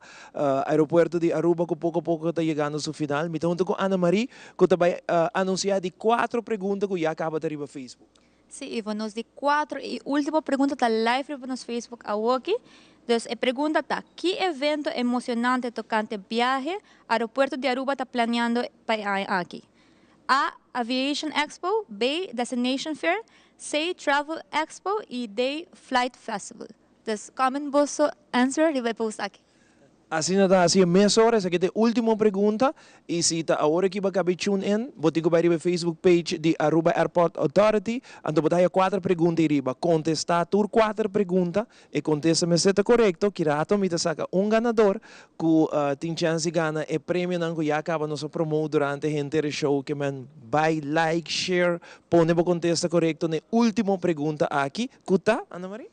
aeropuerto de Aruba, que poco a poco está llegando a su final. Me junto con Ana María, que te va a anunciar de 4 preguntas que ya acaba de arriba Facebook. Sí, Ivo, nos di 4 y última pregunta está live no Facebook a Woki. Dus a pergunta está, que evento emocionante tocante viaje aeropuerto de Aruba está planeando para aqui? A, Aviation Expo, B, Destination Fair, C, Travel Expo e D, Flight Festival. Dus comment vosso answer e vai postar aqui. Así nada, así mes horas, aquí te última pregunta, y si ta ahora que va a caber tune in, botico vai riba Facebook page de Aruba Airport Authority, então botaya 4 perguntas riba, contestar tur 4 perguntas, e contesta me seta correcto, que rato me saca ganador, que tem chance de ganhar e prêmio não que já acaba nosso promo durante o inteiro show, que man vai like, share, pone bo contesta correcto, ne última pergunta aqui, kuta, Ana Maria?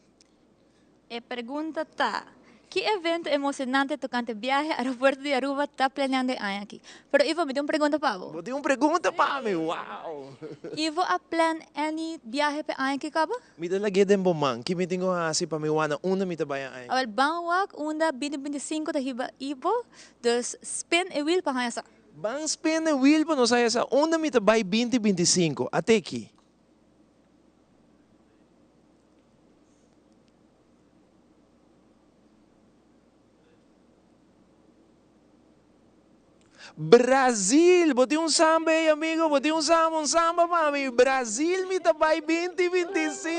A pergunta está, que evento emocionante tocante viaje aeropuerto de Aruba está planeando aqui? Pero Ivo, me deu uma pergunta para você. Tem uma pergunta para mim, uau! Ivo, a plan any viaje para aqui, cabo? Me dá lagi den bomang, que me tenho assim para me wana, una me tabayan ay. Awal bangwak, unda 2025 da hiba Ivo, dus spin a wheel para sa. Bang spin a wheel para nós essa, una me tabay 2025, até aqui. Brasil, botei samba aí, amigo, botei samba para mim. Brasil me tabai 2025.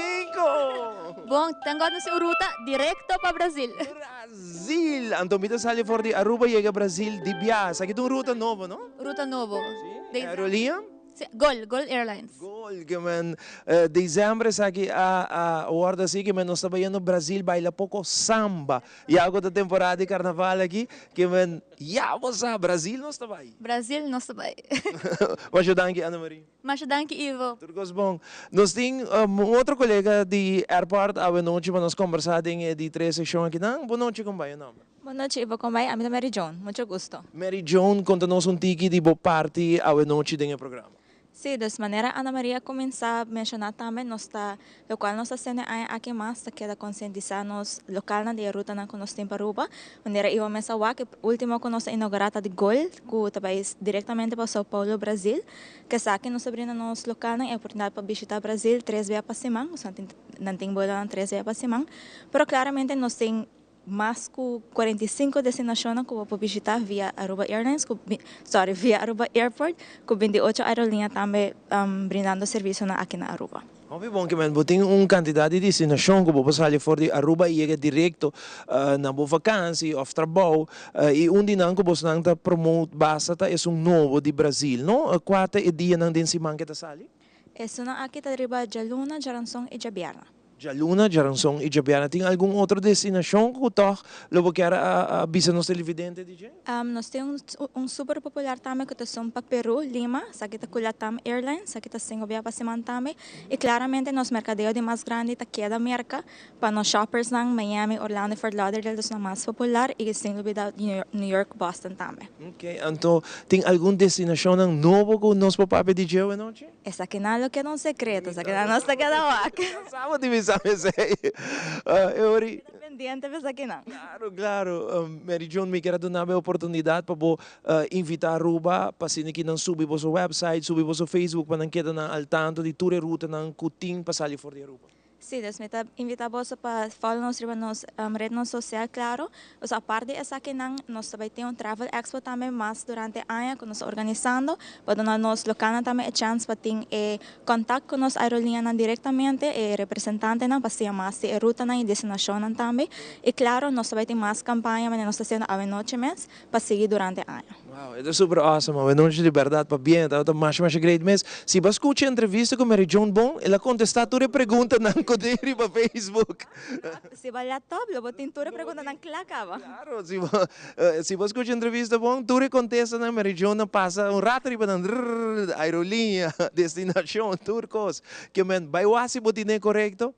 Bom, tenho na sua ruta direto para Brasil. Brasil, então me sale fora de Aruba chega Brasil de viagem. Aqui tem uma ruta nova, não? Ruta nova. Aerolínea? Gol Airlines. Gol, que man, dezembro aqui a hora assim que man nós estamos indo Brasil baila pouco samba. E algo da temporada de carnaval aqui, que man, já você Brasil nós estamos aí. Brasil nós estamos aí. Mas ajudar aqui, Ana Maria. Mas ajudar aqui, Ivo. Tudo bom. Nós temos outro colega de airport, a noite, para nós conversar de 3 sessões aqui. Não, boa noite, como vai o nome? Boa noite, Ivo, como vai? A minha é Mary John, muito gosto. Mary John, conta-nos tiki de boa parte a noite do programa. Sim, dessa maneira, Ana Maria começar a mencionar também, local nós estamos aqui mais, que conscientizar nos local na de ruta na que nós temos para Aruba, maneira eu me sawa que último que nós inaugurada de Gol, que também diretamente para São Paulo, Brasil, que sabe nós abrindo nos local na oportunidade para visitar Brasil 3 vezes para semana, não tem bola 3 vezes para semana, mas claramente nós temos mais que 45 destinações que vou visitar via Aruba Airlines, via Aruba Airport, com 28 aerolíneas também brindando serviço aqui na Aruba. Muito bom que man, tem uma quantidade de destinação que você sair fora de Aruba e chega direto na boa vacância ou trabalho e onde não que você não promote basta é novo de Brasil, não? Quatro dia não tem semana que está sali? É aqui está arriba Jaluna, Jaranson e Jabiarna. Jaluna, Jaranson e Jabiarna. Tem alguma outra destinação que você quer avisar nos televidentes, DJ? Nós temos super popular também que são para Peru, Lima, aqui está Culatam Airlines, aqui está Singapura para semana também. E claramente nos mercadeio de mais grande está aqui da América, para nos shoppers ng Miami, Orlando e Fort Lauderdale são mais popular e sem dúvida New York, Boston também. Ok, então tem alguma destinação novo que nós podemos DJ hoje noite? Essa aqui não é o que é um segredo, essa aqui não é nossa cada Independiente, mas aqui não. Claro. Mary John, me quero dar a oportunidade para invitar a Aruba para se que não subir para o website, subir para o Facebook, para não quedar al tanto de toda a ruta não cutim para sair fora de Aruba. Sim, nós invitamos para follow nos redes sociais, claro. Mas a parte dessa aqui, nós também temos Travel Expo também, mas durante o ano que nós organizando, para nós local também a chance para ter contato com nós aerolíneas diretamente, e representante para ser mais de ruta e destinação também. E claro, nós também temos mais campanha, mas nós estamos fazendo a noite mês para seguir durante o ano. Wow, é super awesome, a noite de verdade para bem, está mais great mês. Se você escuta a entrevista com Mary John Bom, ela contesta toda a pergunta na dele para Facebook. Se vai laptop, eu vou tentar perguntar na clacava. Claro, se você escuta a entrevista bom, tu contesta na Mary John, passa rato para a aerolínea, destinação, turcos, que vai o botin correto,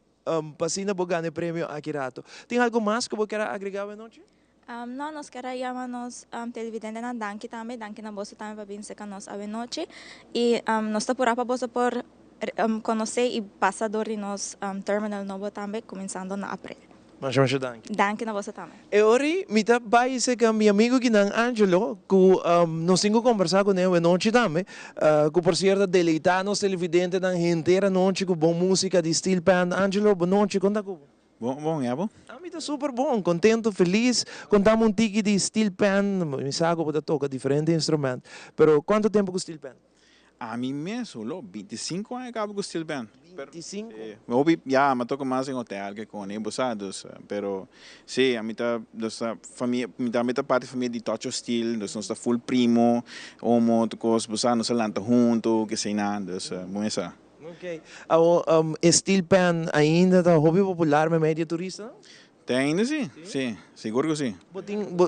para si na ganhar prêmio aqui rato. Tem algo mais que você quer agregar à noite? No, nos queda llamarnos televidente na Danki também, Danki na bolsa também para vir secar nos a noite. E nós está por aí para por conhecer e passador de nos terminal novo também, começando na abril. Mas Danki. Danki na bolsa também. E ora, mita vai ser que meu amigo que não Angelo, que nós temos conversar com ele noite também, que por certo deleitar nos televidente na inteira noite com boa música de Steel Pan. Angelo, boa noite, conta com. Bom, é bom? A mim está super bom, contento, feliz. Contamos um tique de Steel Pan, me saco para tocar diferente instrumento. Pero quanto tempo com Steel Pan? A mim mesmo, 25 anos acabo com Steel Pan. 25? Já, mas toco mais em hotel que com embosados. Pero, sim, a mim tá família, parte da família de Tocho Steel, nós está full primo, homo, tocos, nós lanta junto, que sei nada, bom essa. Ok. Steel Pan ainda está hobby popular na média turista? Tem ainda sim, sim, seguro que sim.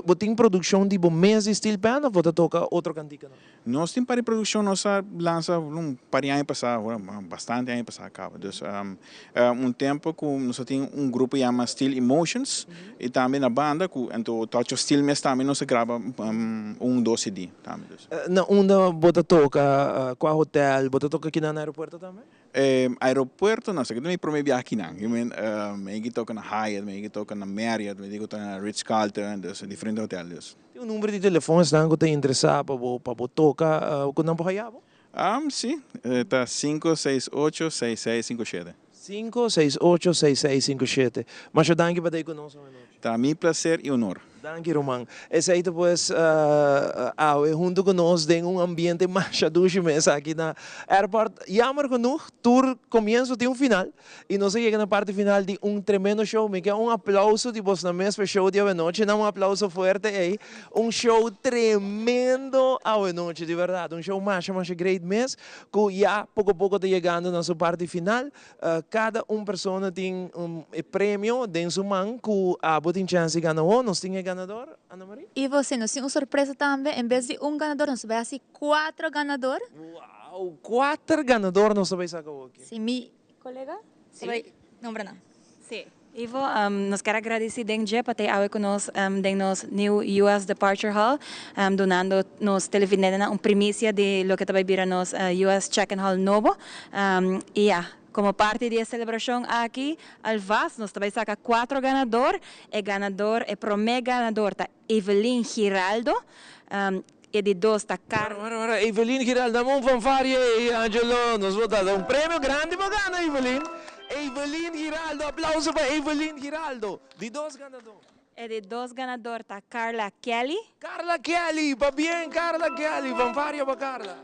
Botem produção de bom mês de Steel Pan ou você toca outro cantiga? Nós temos para produção, nós lança para ano passado, bastante ano passado acaba. Então, tempo que nós temos grupo chamado Steel Emotions e também na banda, então Tocho Steel mesmo também nós grava 2 CD também. Na onde você toca, qual hotel, você toca aqui no aeroporto também? Aeroporto, não sei, eu não me viajar aqui não. Eu toco na Hyatt, eu toco na Marriott, eu toco na Ritz-Carlton, diferentes hotéis. Tem um número de telefone que você interessa para tocar, o que não pode sim, está 568-6657. 568-6657. Mas eu danke para conosco. Tá, meu prazer e honor. Danke, Roman. Esse aí, depois, junto conosco, tem ambiente mais chaducho mesmo aqui na aeroporto. Jammer genoeg, tour comienzo tem final. E nós chegamos na parte final de tremendo show. Me quer aplauso de vos na mesma show de hoje noite. Não aplauso forte aí. Show tremendo hoje noite, de verdade. Show mais great mesmo. Que já, pouco a pouco, está chegando na sua parte final. Cada pessoa tem prêmio dentro do mão. Que tem chance de ganhar. Nós temos ganador, Ana Maria? E você, nós temos uma surpresa também. Em vez de ganador, nós vamos ter 4 ganadores. Uau, 4 ganadores nós vamos sacar aqui. Sim, meu colega? Sim. Não, Brana. Sim. Ivo, nós quero agradecer desde para ter aula conosco em nosso new US Departure Hall, donando nos televidentes primícia de lo que vai vir a nos US Check-in Hall novo. E como parte da celebração aqui, al VAS, nós também saca 4 ganadores. O primeiro ganador tá Evelyn Giraldo. E de 2 está Carla. Evelyn Giraldo, dá fanfare aí, Angelo. Nós vamos dar prêmio grande para ganhar, Evelyn. Evelyn Giraldo, aplauso para Evelyn Giraldo. De 2 ganadores. E de 2 ganadores está Carla Kelly. Carla Kelly, va bien, Carla Kelly. Fanfare para Carla.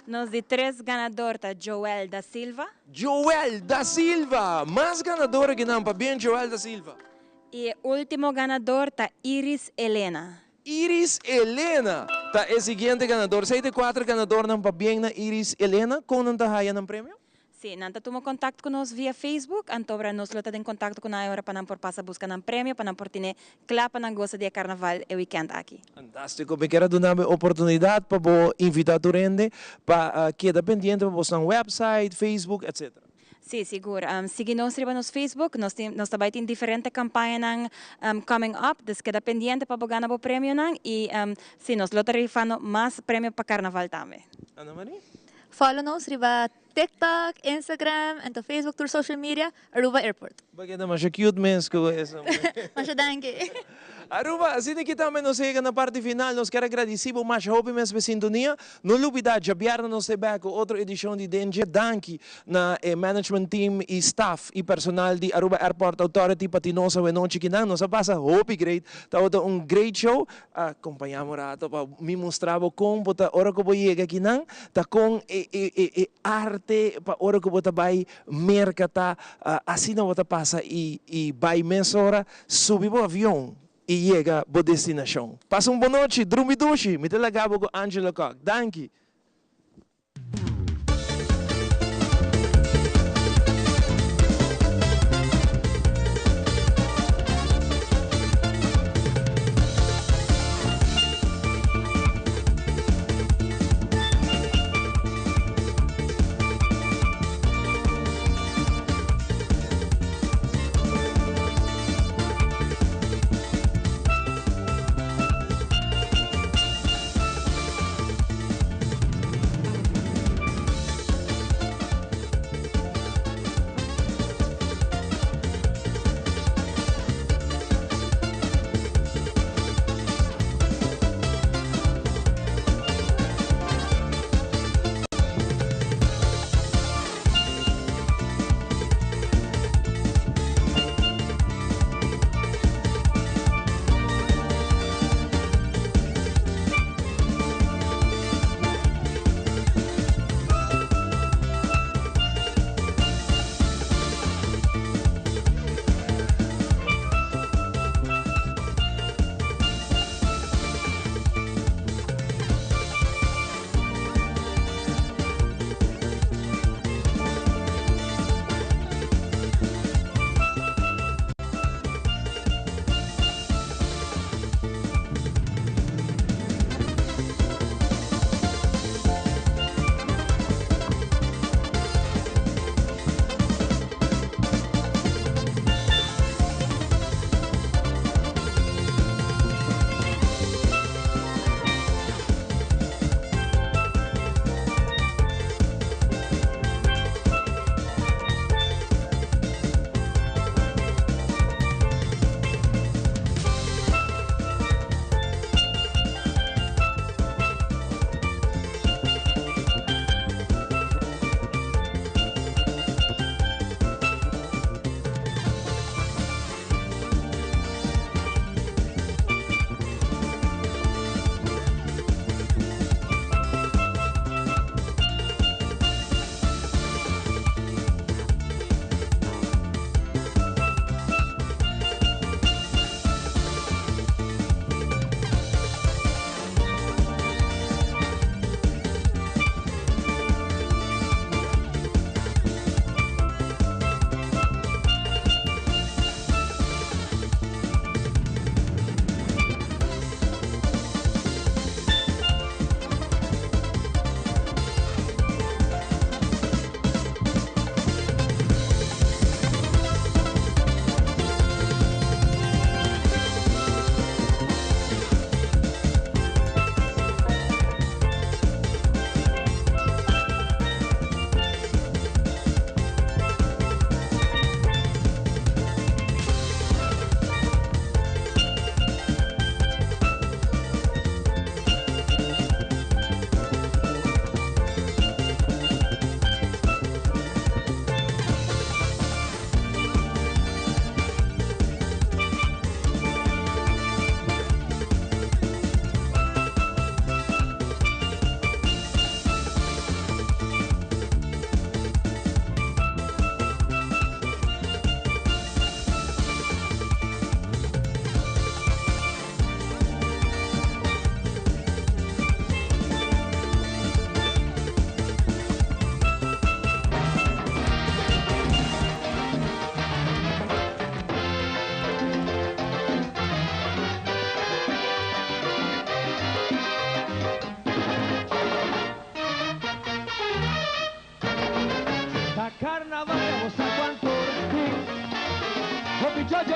Nos de 3 ganadores está Joel da Silva. Joel da Silva, mais ganadora que não, para bem Joel da Silva. E o último ganador está Iris Helena. Iris Helena, tá o seguinte ganador. 4 ganadores não para bem na Iris Helena, com não tá no prêmio? Sim, nanta toma contato conosco via Facebook, antobra nos lota em contato com a hora para não por passar buscar um prêmio, para não por ter clapa na gosta de carnaval e weekend aqui. Fantástico, me quero dar uma oportunidade para invitar o rende, para quedar pendiente para você no website, Facebook, etc. Sim, seguro. Siga-nos no Facebook, nós também temos diferentes campanhas coming up, dus queda pendiente para ganhar o prêmio e sim, nós lota rifando mais prêmio para carnaval também. Ana Maria? Follow-nos riba TikTok, Instagram, and Facebook, through social media, Aruba Airport. Bagay mas cute mesmo essa. Mas danke. Aruba, assim que também nós chegamos na parte final, nós queremos agradecer por mais hobby mesmo sintonia. Não olvidar, já vieram nós com outra edição de DNG. Danke na management team e staff e personal de Aruba Airport Authority para nós a noite que não, nós passa hobby great. Tá great show. Acompanhamos rato para me mostrar como bota hora que vou chegar aqui não, tá com arte para hora que bota vai mercata, assim não bota passa e vai mesora subir o avião. E chega a boa destinação. Passa uma boa noite, dorme duche. Me telegabo com Angelo Koch. Danke.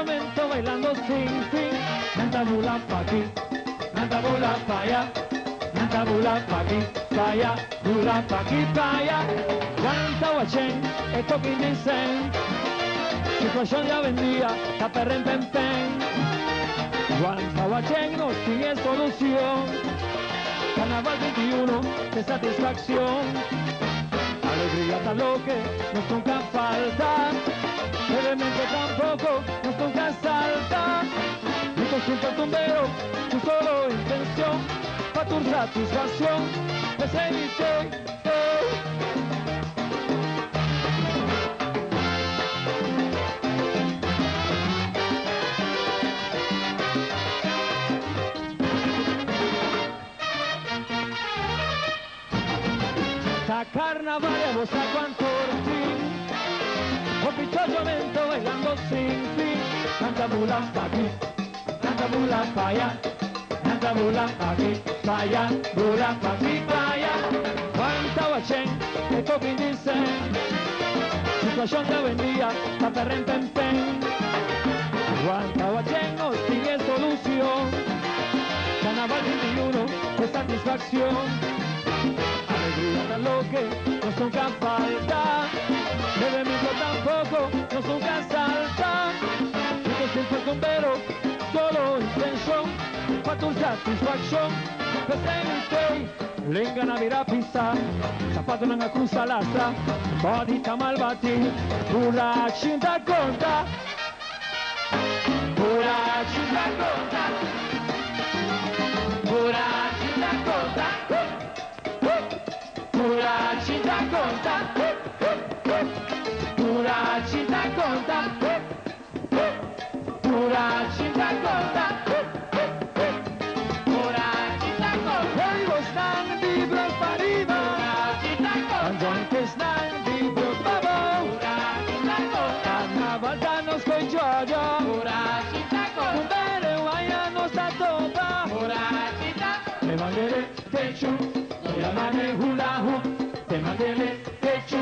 momento bailando sin fin. Nanta bula pa' aquí, nanta bula pa' allá, nanta bula pa' aquí, pa' allá, bula pa' aquí, pa' allá. Guanta guachén, esto que dicen, situación ya vendía, ta perren pen pen. Guanta guachén no tiene solución, Carnaval 21 de satisfacción. Alegría tal lo que nos nunca falta, elemento tampoco nos nunca salta. Grito siempre el tumbero, tu solo intención, pa' tu satisfacción, desevíte. Ta carnaval e vos a quanto fin, o piccioso mento bailando sin fin. Nanta bula pa' aquí, nanta bula pa' allá, nanta bula pa' aquí, pa' allá, bula pa' aquí, pa' allá. Guanta guachén, esto que dicen, situación de buen día, ta perren pen pen. Guanta guachén no tiene solución, Carnaval 21 de satisfacción. Alegría lo que nos nunca falta, bebimiento tampoco nos nunca salta. Grito siempre con pero, solo intención, pa' tu satisfacción, presente. Lenga na vira pista, zapato nanga cruza lastra, bodita malvati, pura cinta conta, pura cinta conta, pura cinta conta. Pura cinta conta, pura cinta conta, pura cinta conta, pura cinta conta. Hoy vos están libros para arriba, pura cinta conta. Antes están libros para abajo, pura cinta conta. Carnaval danos con yo, pura cinta conta. Pero vaya no está topa, pura cinta conta. Le mandere techo. Soy amane hula hoop, te mandele techo.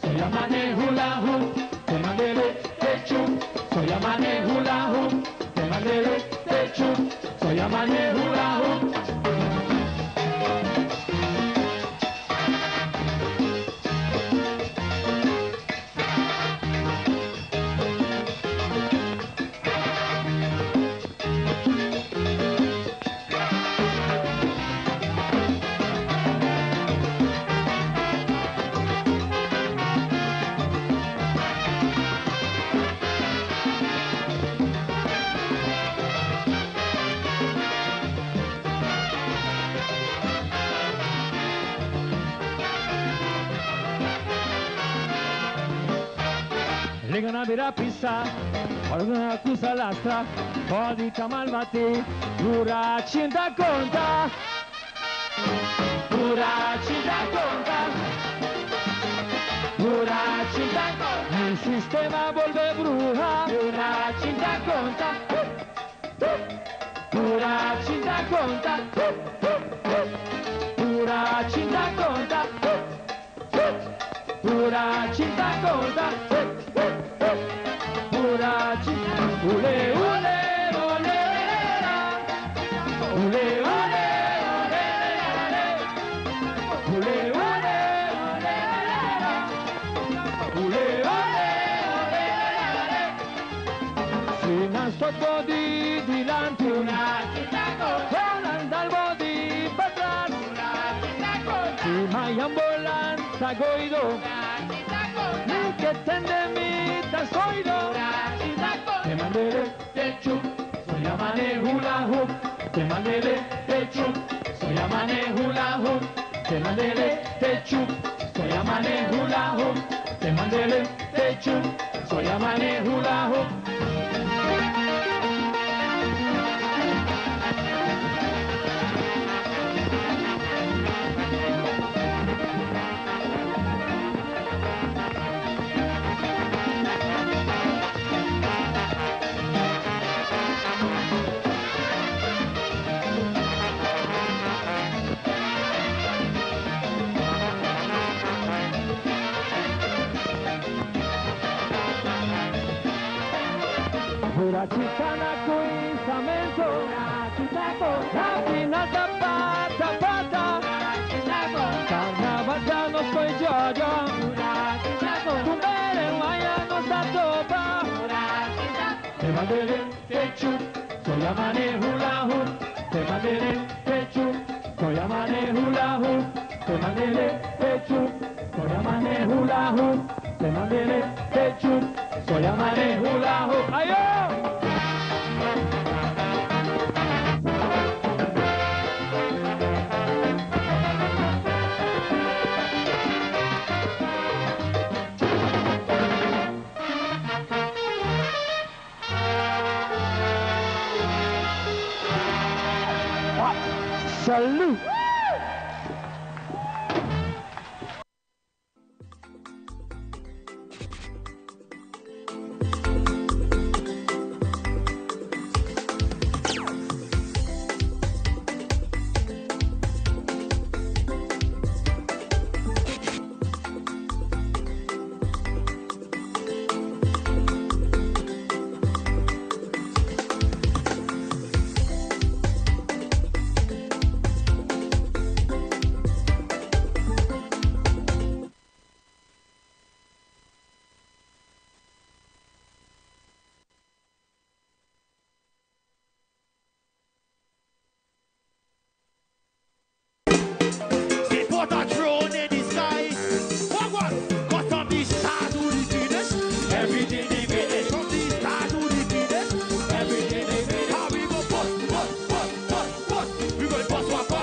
Soy amane hula hoop, te mandele techo. Soy amane hula hoop, te mandele techo. Soy amane hula hoop. Legano a vera pista, ordina cruza lastra, bodita malvati, pura cinta conta, pura cinta conta, pura cinta conta. Il sistema vuelve bruja, pura cinta conta, pura cinta conta, pura cinta conta, pura cinta conta. Pura cinta, ule ule ule ule ule ule ule ule. Fino sotto di lanti una città con andalbo di patras, si mai ambulanza goido, ni che tende mi da soido. Te mandele techo, soy amane hula hoop. Te mandele techo, soy amane hula hoop. Te mandele techo, soy amane hula hoop. Te mandele techo, soy amane hula hoop. Una chicana cuisamento, la final tapata, carnaval ya no soy yo, tu mere maya no está topa, te mandele techu, soy amane hula hoop, te mandele techu, soy amane hula hoop, te mandele techu, soy amane hula hoop, te mandele techu, soy amane hula hoop, ayo. Salud. Pass